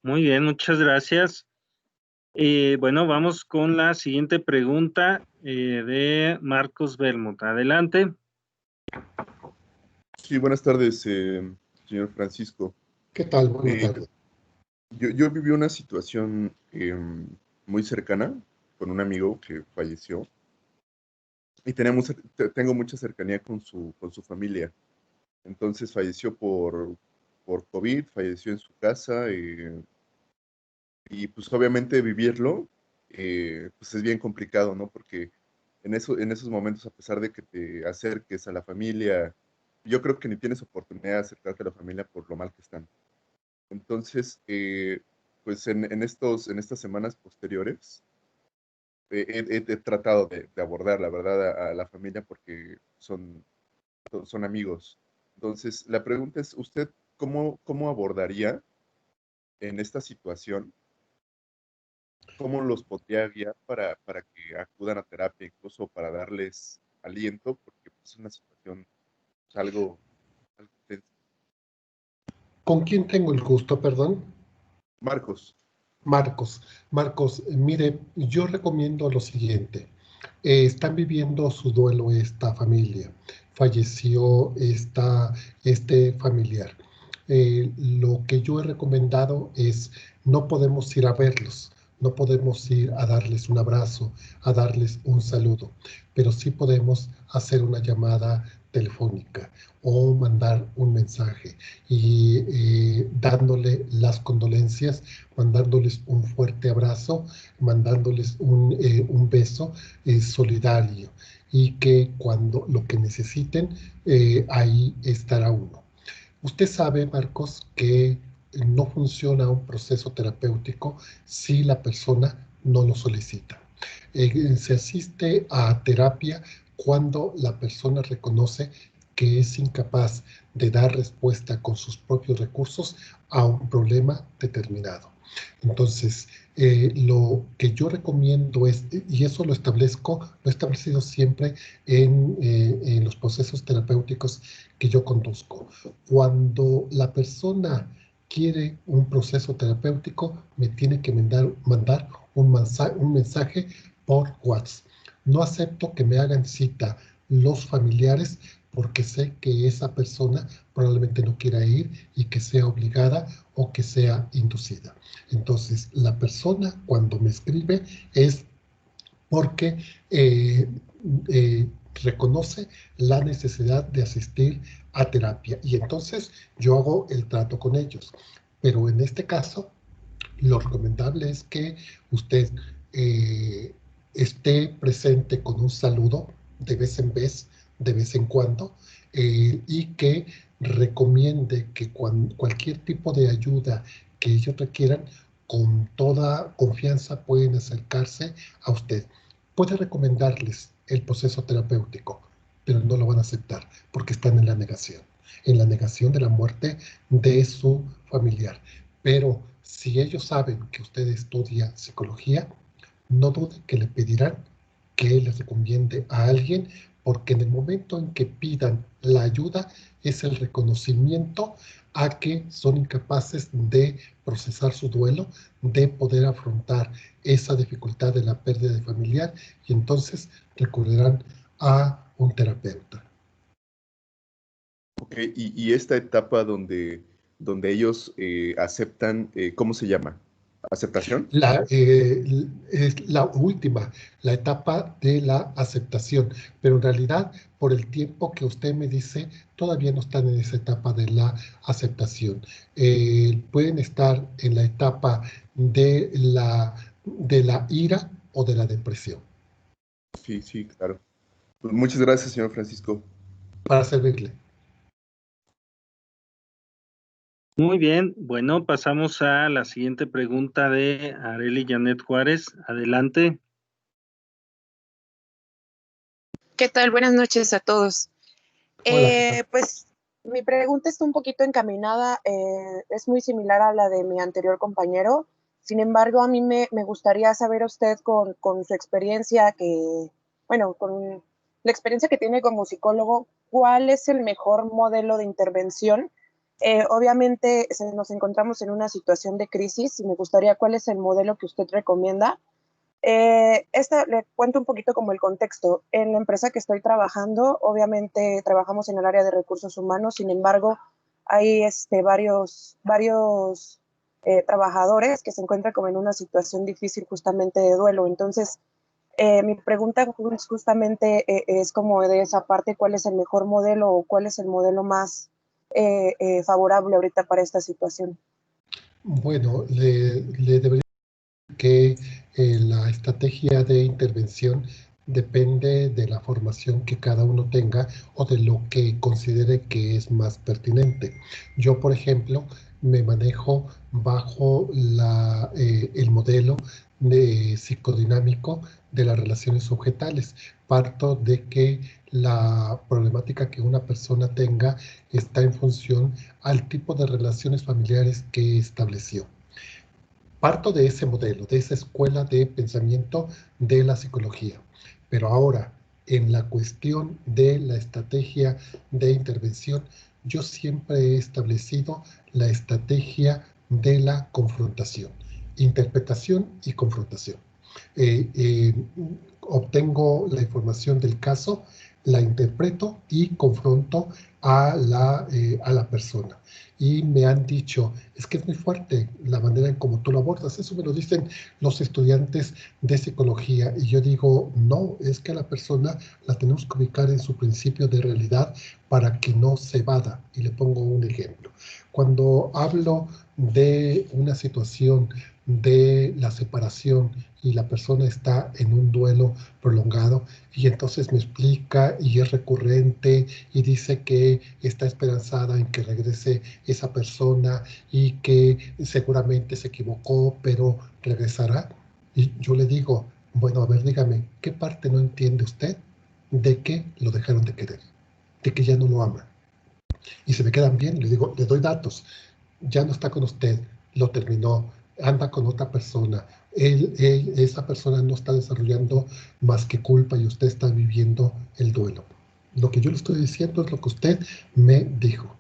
Muy bien, muchas gracias. Bueno, vamos con la siguiente pregunta de Marcos Belmont. Adelante. Sí, buenas tardes, señor Francisco. ¿Qué tal? Buenas tardes. Yo viví una situación muy cercana con un amigo que falleció y tengo mucha cercanía con su familia. Entonces falleció por COVID, falleció en su casa y pues obviamente vivirlo pues es bien complicado, ¿no? Porque en esos momentos, a pesar de que te acerques a la familia, yo creo que ni tienes oportunidad de acercarte a la familia por lo mal que están. Entonces, pues en estas semanas posteriores, he tratado de abordar, la verdad, a la familia porque son amigos. Entonces, la pregunta es, ¿usted cómo abordaría en esta situación, ¿cómo los podría guiar para que acudan a terapia, incluso para darles aliento? Porque pues, es una situación pues, algo tensa. ¿Con quién tengo el gusto, perdón? Marcos, Marcos. Marcos, mire, yo recomiendo lo siguiente. Están viviendo su duelo esta familia. Falleció este familiar. Lo que yo he recomendado es, no podemos ir a verlos, no podemos ir a darles un abrazo, a darles un saludo, pero sí podemos hacer una llamada telefónica o mandar un mensaje y dándole las condolencias, mandándoles un fuerte abrazo, mandándoles un beso solidario, y que cuando lo que necesiten, ahí estará uno. Usted sabe, Marcos, que no funciona un proceso terapéutico si la persona no lo solicita. Se asiste a terapia cuando la persona reconoce que es incapaz de dar respuesta con sus propios recursos a un problema determinado. Entonces, lo que yo recomiendo es, y eso lo he establecido siempre en los procesos terapéuticos que yo conduzco. Cuando la persona quiere un proceso terapéutico, me tiene que mandar un mensaje por WhatsApp. No acepto que me hagan cita los familiares porque sé que esa persona probablemente no quiera ir y que sea obligada o que sea inducida. Entonces, la persona cuando me escribe es porque reconoce la necesidad de asistir a terapia y entonces yo hago el trato con ellos. Pero en este caso, lo recomendable es que usted esté presente con un saludo de vez en vez, de vez en cuando, y que recomiende que cualquier tipo de ayuda que ellos requieran, con toda confianza pueden acercarse a usted. Puede recomendarles el proceso terapéutico, pero no lo van a aceptar porque están en la negación de la muerte de su familiar. Pero si ellos saben que usted estudia psicología, no dude que le pedirán que les recomiende a alguien, porque en el momento en que pidan la ayuda es el reconocimiento a que son incapaces de procesar su duelo, de poder afrontar esa dificultad de la pérdida de familiar, y entonces recurrirán a un terapeuta. ok, y esta etapa donde ellos aceptan, ¿cómo se llama? ¿Aceptación? Es la última, la etapa de la aceptación, pero en realidad, por el tiempo que usted me dice, todavía no están en esa etapa de la aceptación. Pueden estar en la etapa de la ira o de la depresión. Sí, sí, claro. Pues muchas gracias, señor Francisco. Para servirle. Muy bien, bueno, pasamos a la siguiente pregunta de Arely Janet Juárez. Adelante. ¿Qué tal? Buenas noches a todos. Hola, ¿qué tal? Pues mi pregunta está un poquito encaminada, es muy similar a la de mi anterior compañero. Sin embargo, a mí me gustaría saber a usted con su experiencia bueno, con la experiencia que tiene como psicólogo, ¿cuál es el mejor modelo de intervención? Obviamente nos encontramos en una situación de crisis y me gustaría cuál es el modelo que usted recomienda. Le cuento un poquito como el contexto. En la empresa que estoy trabajando, obviamente trabajamos en el área de recursos humanos, sin embargo, hay varios trabajadores que se encuentran como en una situación difícil justamente de duelo. Entonces, mi pregunta justamente es como de esa parte, ¿cuál es el mejor modelo o cuál es el modelo más favorable ahorita para esta situación? Bueno, le debería que la estrategia de intervención depende de la formación que cada uno tenga o de lo que considere que es más pertinente. Yo, por ejemplo, me manejo bajo el modelo psicodinámico de las relaciones objetales. Parto de que la problemática que una persona tenga está en función al tipo de relaciones familiares que estableció. Parto de ese modelo, de esa escuela de pensamiento de la psicología. Pero ahora, en la cuestión de la estrategia de intervención, yo siempre he establecido la estrategia de la confrontación, interpretación y confrontación. Obtengo la información del caso, la interpreto y confronto a la persona. Y me han dicho, es que es muy fuerte la manera en cómo tú lo abordas. Eso me lo dicen los estudiantes de psicología. Y yo digo, no, es que a la persona la tenemos que ubicar en su principio de realidad para que no se evada. Y le pongo un ejemplo. Cuando hablo de una situación de la separación y la persona está en un duelo prolongado y entonces me explica y es recurrente y dice que está esperanzada en que regrese esa persona y que seguramente se equivocó, pero regresará. Y yo le digo, bueno, a ver, dígame, ¿qué parte no entiende usted de que lo dejaron de querer? De que ya no lo ama. Y se me quedan bien, le digo, le doy datos. Ya no está con usted, lo terminó, anda con otra persona. Esa persona no está desarrollando más que culpa y usted está viviendo el duelo. Lo que yo le estoy diciendo es lo que usted me dijo.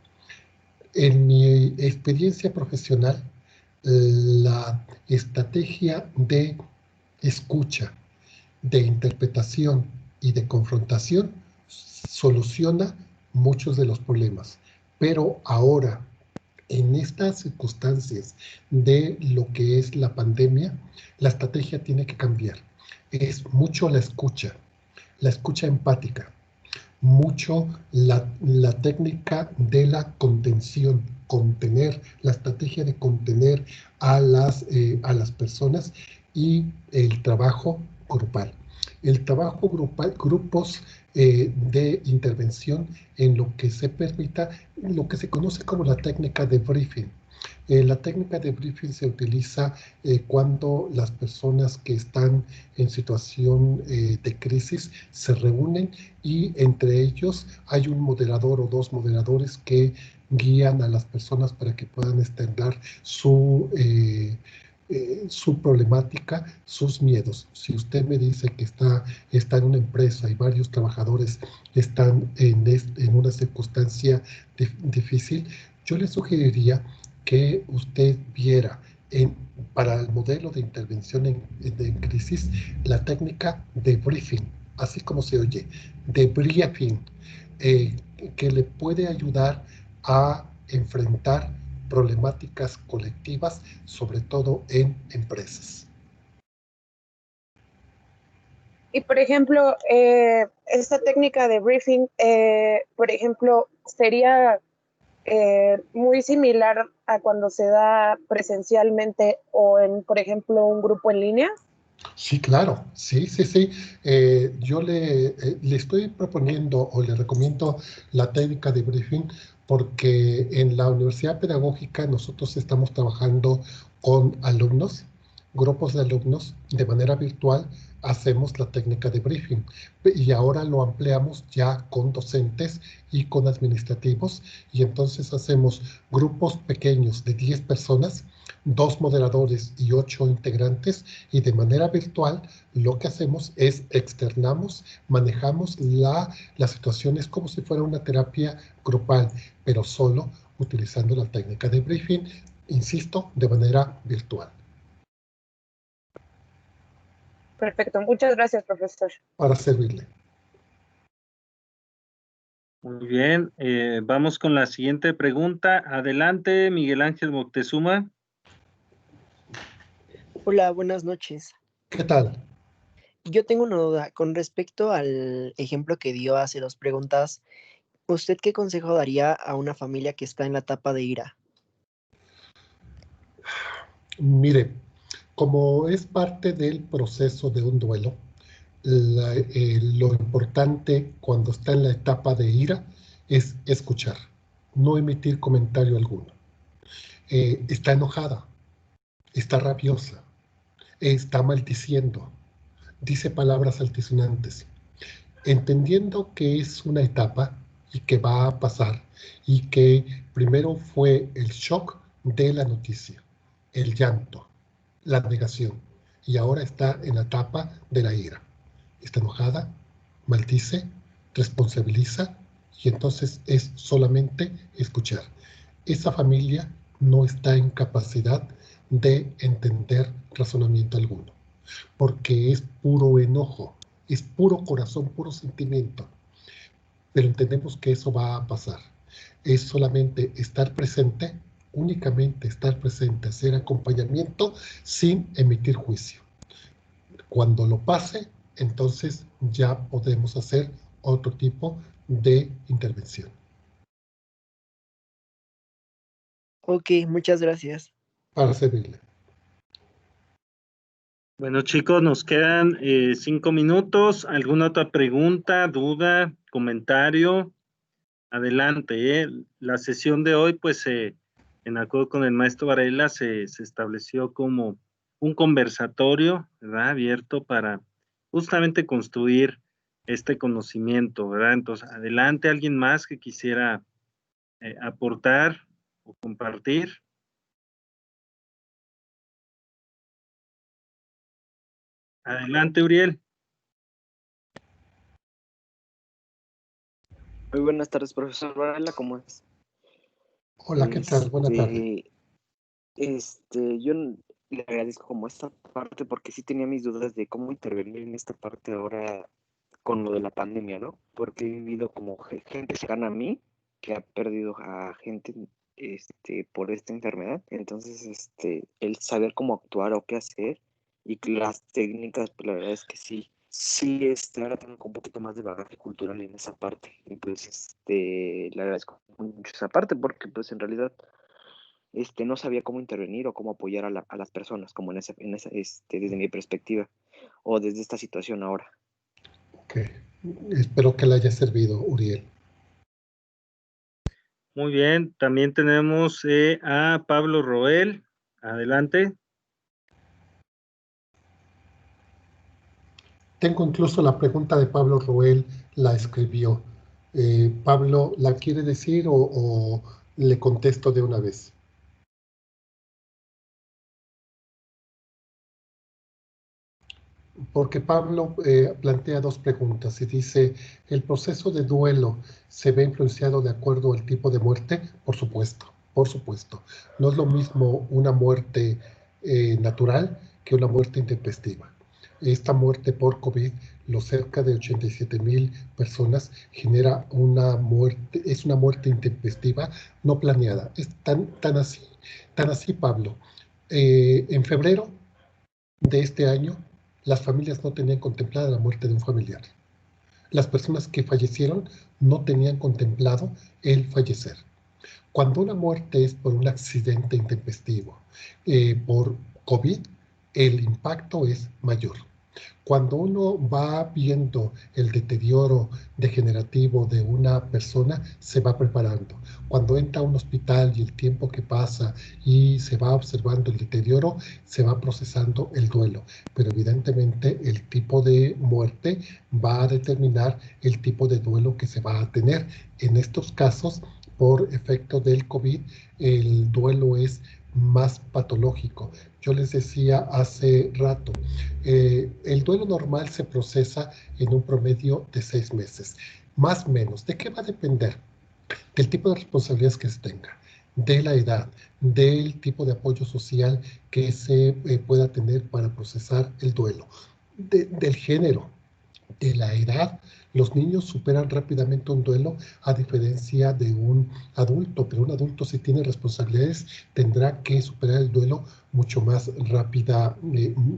En mi experiencia profesional, la estrategia de escucha, de interpretación y de confrontación soluciona muchos de los problemas. Pero ahora, en estas circunstancias de lo que es la pandemia, la estrategia tiene que cambiar. Es mucho la escucha empática, mucho la técnica de la contención, contener, la estrategia de contener a las personas y el trabajo grupal. El trabajo grupal, grupos de intervención en lo que se permita, lo que se conoce como la técnica de briefing. La técnica de briefing se utiliza cuando las personas que están en situación de crisis se reúnen y entre ellos hay un moderador o dos moderadores que guían a las personas para que puedan extender su problemática, sus miedos. Si usted me dice que está en una empresa y varios trabajadores están en una circunstancia difícil, yo le sugeriría que usted viera para el modelo de intervención en crisis la técnica de briefing, así como se oye, de briefing, que le puede ayudar a enfrentar problemáticas colectivas, sobre todo en empresas. Y por ejemplo, esta técnica de briefing, por ejemplo, sería muy similar a cuando se da presencialmente o en, por ejemplo, un grupo en línea. Sí, claro, sí. Yo le estoy proponiendo o le recomiendo la técnica de briefing porque en la Universidad Pedagógica nosotros estamos trabajando con alumnos, grupos de alumnos, de manera virtual hacemos la técnica de briefing y ahora lo ampliamos ya con docentes y con administrativos y entonces hacemos grupos pequeños de 10 personas, 2 moderadores y 8 integrantes y de manera virtual lo que hacemos es externamos, manejamos las situaciones como si fuera una terapia grupal, pero solo utilizando la técnica de briefing, insisto, de manera virtual. Perfecto, muchas gracias, profesor. Para servirle. Muy bien, vamos con la siguiente pregunta. Adelante, Miguel Ángel Moctezuma. Hola, buenas noches. ¿Qué tal? Yo tengo una duda con respecto al ejemplo que dio hace 2 preguntas. ¿Usted qué consejo daría a una familia que está en la etapa de ira? Mire, como es parte del proceso de un duelo, lo importante cuando está en la etapa de ira es escuchar, no emitir comentario alguno. Está enojada, está rabiosa, está maldiciendo, dice palabras altisonantes, entendiendo que es una etapa y que va a pasar y que primero fue el shock de la noticia, el llanto, la negación y ahora está en la etapa de la ira. Está enojada, maldice, responsabiliza y entonces es solamente escuchar. Esa familia no está en capacidad de entender razonamiento alguno, porque es puro enojo, es puro corazón, puro sentimiento. Pero entendemos que eso va a pasar. Es solamente estar presente, únicamente estar presente, hacer acompañamiento sin emitir juicio. Cuando lo pase, entonces ya podemos hacer otro tipo de intervención. Ok, muchas gracias. Para servirle. Bueno, chicos, nos quedan 5 minutos. ¿Alguna otra pregunta, duda, comentario? Adelante, ¿eh? La sesión de hoy, pues, en acuerdo con el maestro Varela, se estableció como un conversatorio, ¿verdad? Abierto para justamente construir este conocimiento, ¿verdad? Entonces, adelante, alguien más que quisiera aportar o compartir. Adelante, Uriel. Muy buenas tardes, profesor Varela, ¿cómo es? Hola, ¿qué tal? Buenas tardes. Yo le agradezco como esta parte porque sí tenía mis dudas de cómo intervenir en esta parte ahora con lo de la pandemia, ¿no? Porque he vivido como gente cercana a mí que ha perdido a gente por esta enfermedad. Entonces, el saber cómo actuar o qué hacer y las técnicas, pues la verdad es que sí, ahora tengo un poquito más de bagaje cultural en esa parte. Y pues, le agradezco mucho esa parte porque pues en realidad no sabía cómo intervenir o cómo apoyar a las personas, como desde mi perspectiva o desde esta situación ahora. Ok. Espero que le haya servido, Uriel. Muy bien, también tenemos a Pablo Roel. Adelante. Tengo incluso la pregunta de Pablo Roel, la escribió. Pablo, ¿la quiere decir o le contesto de una vez? Porque Pablo plantea dos preguntas y dice, ¿el proceso de duelo se ve influenciado de acuerdo al tipo de muerte? Por supuesto, por supuesto. No es lo mismo una muerte natural que una muerte intempestiva. Esta muerte por COVID, los cerca de 87,000 personas, genera una muerte, es una muerte intempestiva, no planeada. Es tan así, Pablo. En febrero de este año, las familias no tenían contemplada la muerte de un familiar. Las personas que fallecieron no tenían contemplado el fallecer. Cuando una muerte es por un accidente intempestivo, por COVID, el impacto es mayor. Cuando uno va viendo el deterioro degenerativo de una persona, se va preparando. Cuando entra a un hospital y el tiempo que pasa y se va observando el deterioro, se va procesando el duelo. Pero evidentemente el tipo de muerte va a determinar el tipo de duelo que se va a tener. En estos casos, por efecto del COVID, el duelo es más patológico. Yo les decía hace rato, el duelo normal se procesa en un promedio de 6 meses, más o menos. ¿De qué va a depender? Del tipo de responsabilidades que se tenga, de la edad, del tipo de apoyo social que se pueda tener para procesar el duelo, del género, de la edad. Los niños superan rápidamente un duelo a diferencia de un adulto, pero un adulto si tiene responsabilidades tendrá que superar el duelo mucho más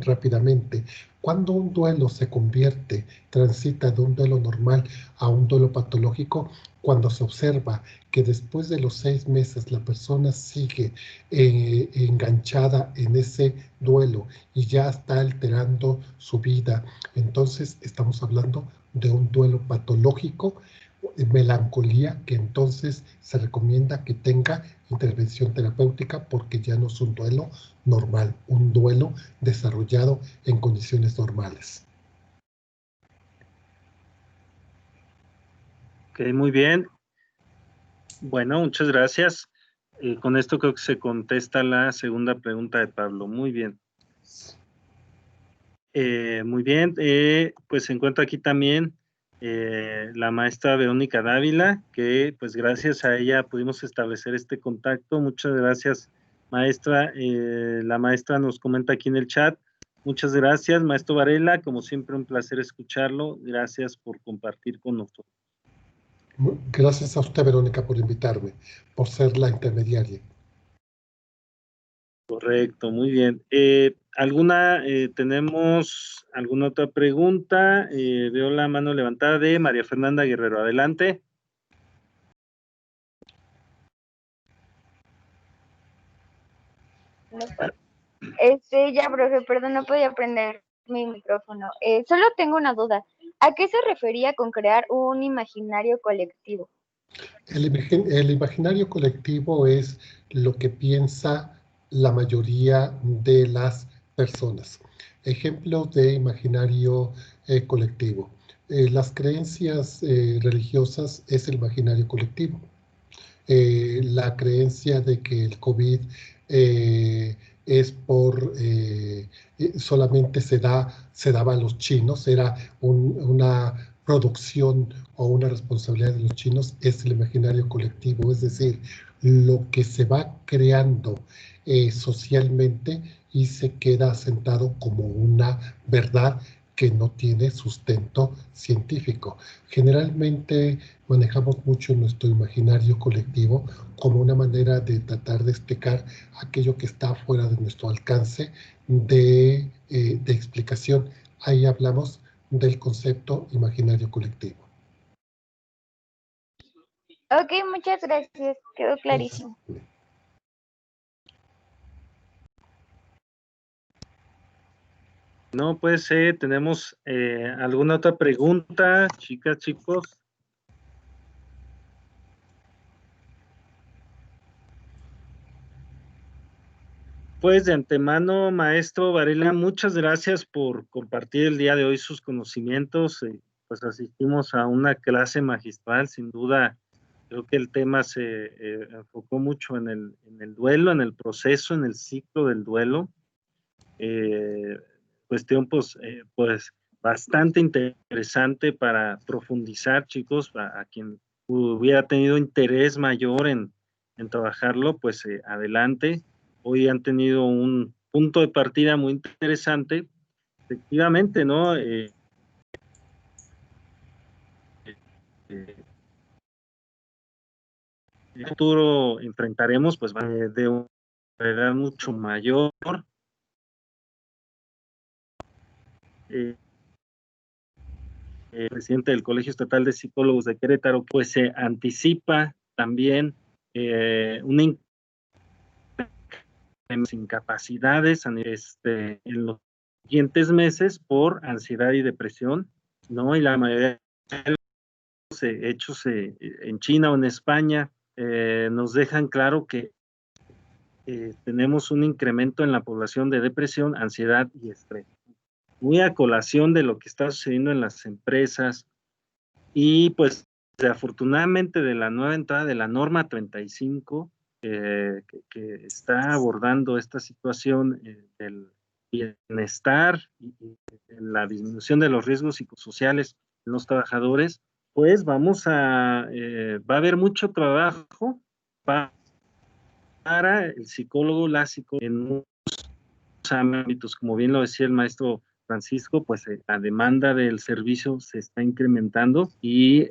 rápidamente. Cuando un duelo se transita de un duelo normal a un duelo patológico, cuando se observa que después de los 6 meses la persona sigue enganchada en ese duelo y ya está alterando su vida, entonces estamos hablando de un duelo patológico, melancolía, que entonces se recomienda que tenga intervención terapéutica porque ya no es un duelo normal, un duelo desarrollado en condiciones normales. Ok, muy bien. Bueno, muchas gracias. Con esto creo que se contesta la segunda pregunta de Pablo. Muy bien. Muy bien, pues se encuentra aquí también la maestra Verónica Dávila, que pues gracias a ella pudimos establecer este contacto. Muchas gracias, maestra. La maestra nos comenta aquí en el chat. Muchas gracias, maestro Varela. Como siempre, un placer escucharlo. Gracias por compartir con nosotros. Gracias a usted, Verónica, por invitarme, por ser la intermediaria. Correcto, muy bien. ¿Tenemos alguna otra pregunta? Veo la mano levantada de María Fernanda Guerrero. Adelante. Ya, profe, perdón, no podía prender mi micrófono. Solo tengo una duda. ¿A qué se refería con crear un imaginario colectivo? El imaginario colectivo es lo que piensa la mayoría de las personas. Ejemplo de imaginario colectivo. Las creencias religiosas es el imaginario colectivo. La creencia de que el COVID es solamente se daba a los chinos, era una producción o una responsabilidad de los chinos, es el imaginario colectivo, es decir, lo que se va creando socialmente y se queda asentado como una verdad que no tiene sustento científico. Generalmente manejamos mucho nuestro imaginario colectivo como una manera de tratar de explicar aquello que está fuera de nuestro alcance de explicación. Ahí hablamos del concepto imaginario colectivo. Ok, muchas gracias. Quedó clarísimo. No, pues tenemos alguna otra pregunta, chicas, chicos. Pues de antemano, maestro Varela, muchas gracias por compartir el día de hoy sus conocimientos. Pues asistimos a una clase magistral, sin duda. Creo que el tema se enfocó mucho en el duelo, en el proceso, en el ciclo del duelo. Cuestión pues bastante interesante para profundizar, chicos, a quien hubiera tenido interés mayor en trabajarlo, pues adelante. Hoy han tenido un punto de partida muy interesante. Efectivamente, ¿no? En el futuro enfrentaremos pues de una edad mucho mayor. El presidente del Colegio Estatal de Psicólogos de Querétaro, pues se anticipa también una incapacidades en los siguientes meses por ansiedad y depresión, ¿no? Y la mayoría de los hechos en China o en España nos dejan claro que tenemos un incremento en la población de depresión, ansiedad y estrés. Muy a colación de lo que está sucediendo en las empresas y pues afortunadamente de la nueva entrada de la norma 35 que está abordando esta situación del bienestar y la disminución de los riesgos psicosociales en los trabajadores, pues va a haber mucho trabajo para el psicólogo, la psicóloga en muchos ámbitos, como bien lo decía el maestro Francisco, pues la demanda del servicio se está incrementando y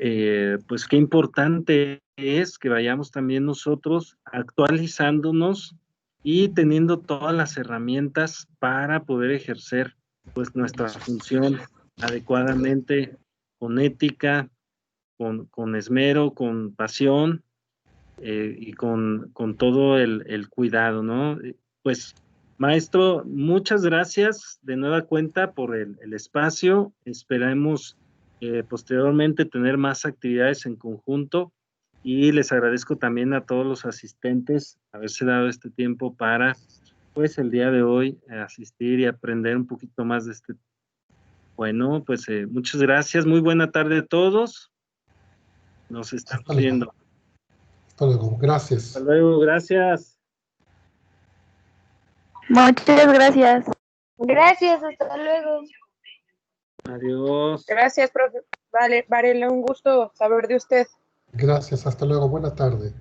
pues qué importante es que vayamos también nosotros actualizándonos y teniendo todas las herramientas para poder ejercer pues nuestra función adecuadamente, con ética, con esmero, con pasión y con todo el cuidado, ¿no? Pues maestro, muchas gracias de nueva cuenta por el espacio. Esperemos posteriormente tener más actividades en conjunto y les agradezco también a todos los asistentes haberse dado este tiempo para, pues, el día de hoy asistir y aprender un poquito más de este. Bueno, pues muchas gracias. Muy buena tarde a todos. Nos estamos viendo. Hasta luego. Gracias. Hasta luego. Gracias. Muchas gracias. Gracias, hasta luego. Adiós. Gracias, profe. Vale, Varela, un gusto saber de usted. Gracias, hasta luego, buena tarde.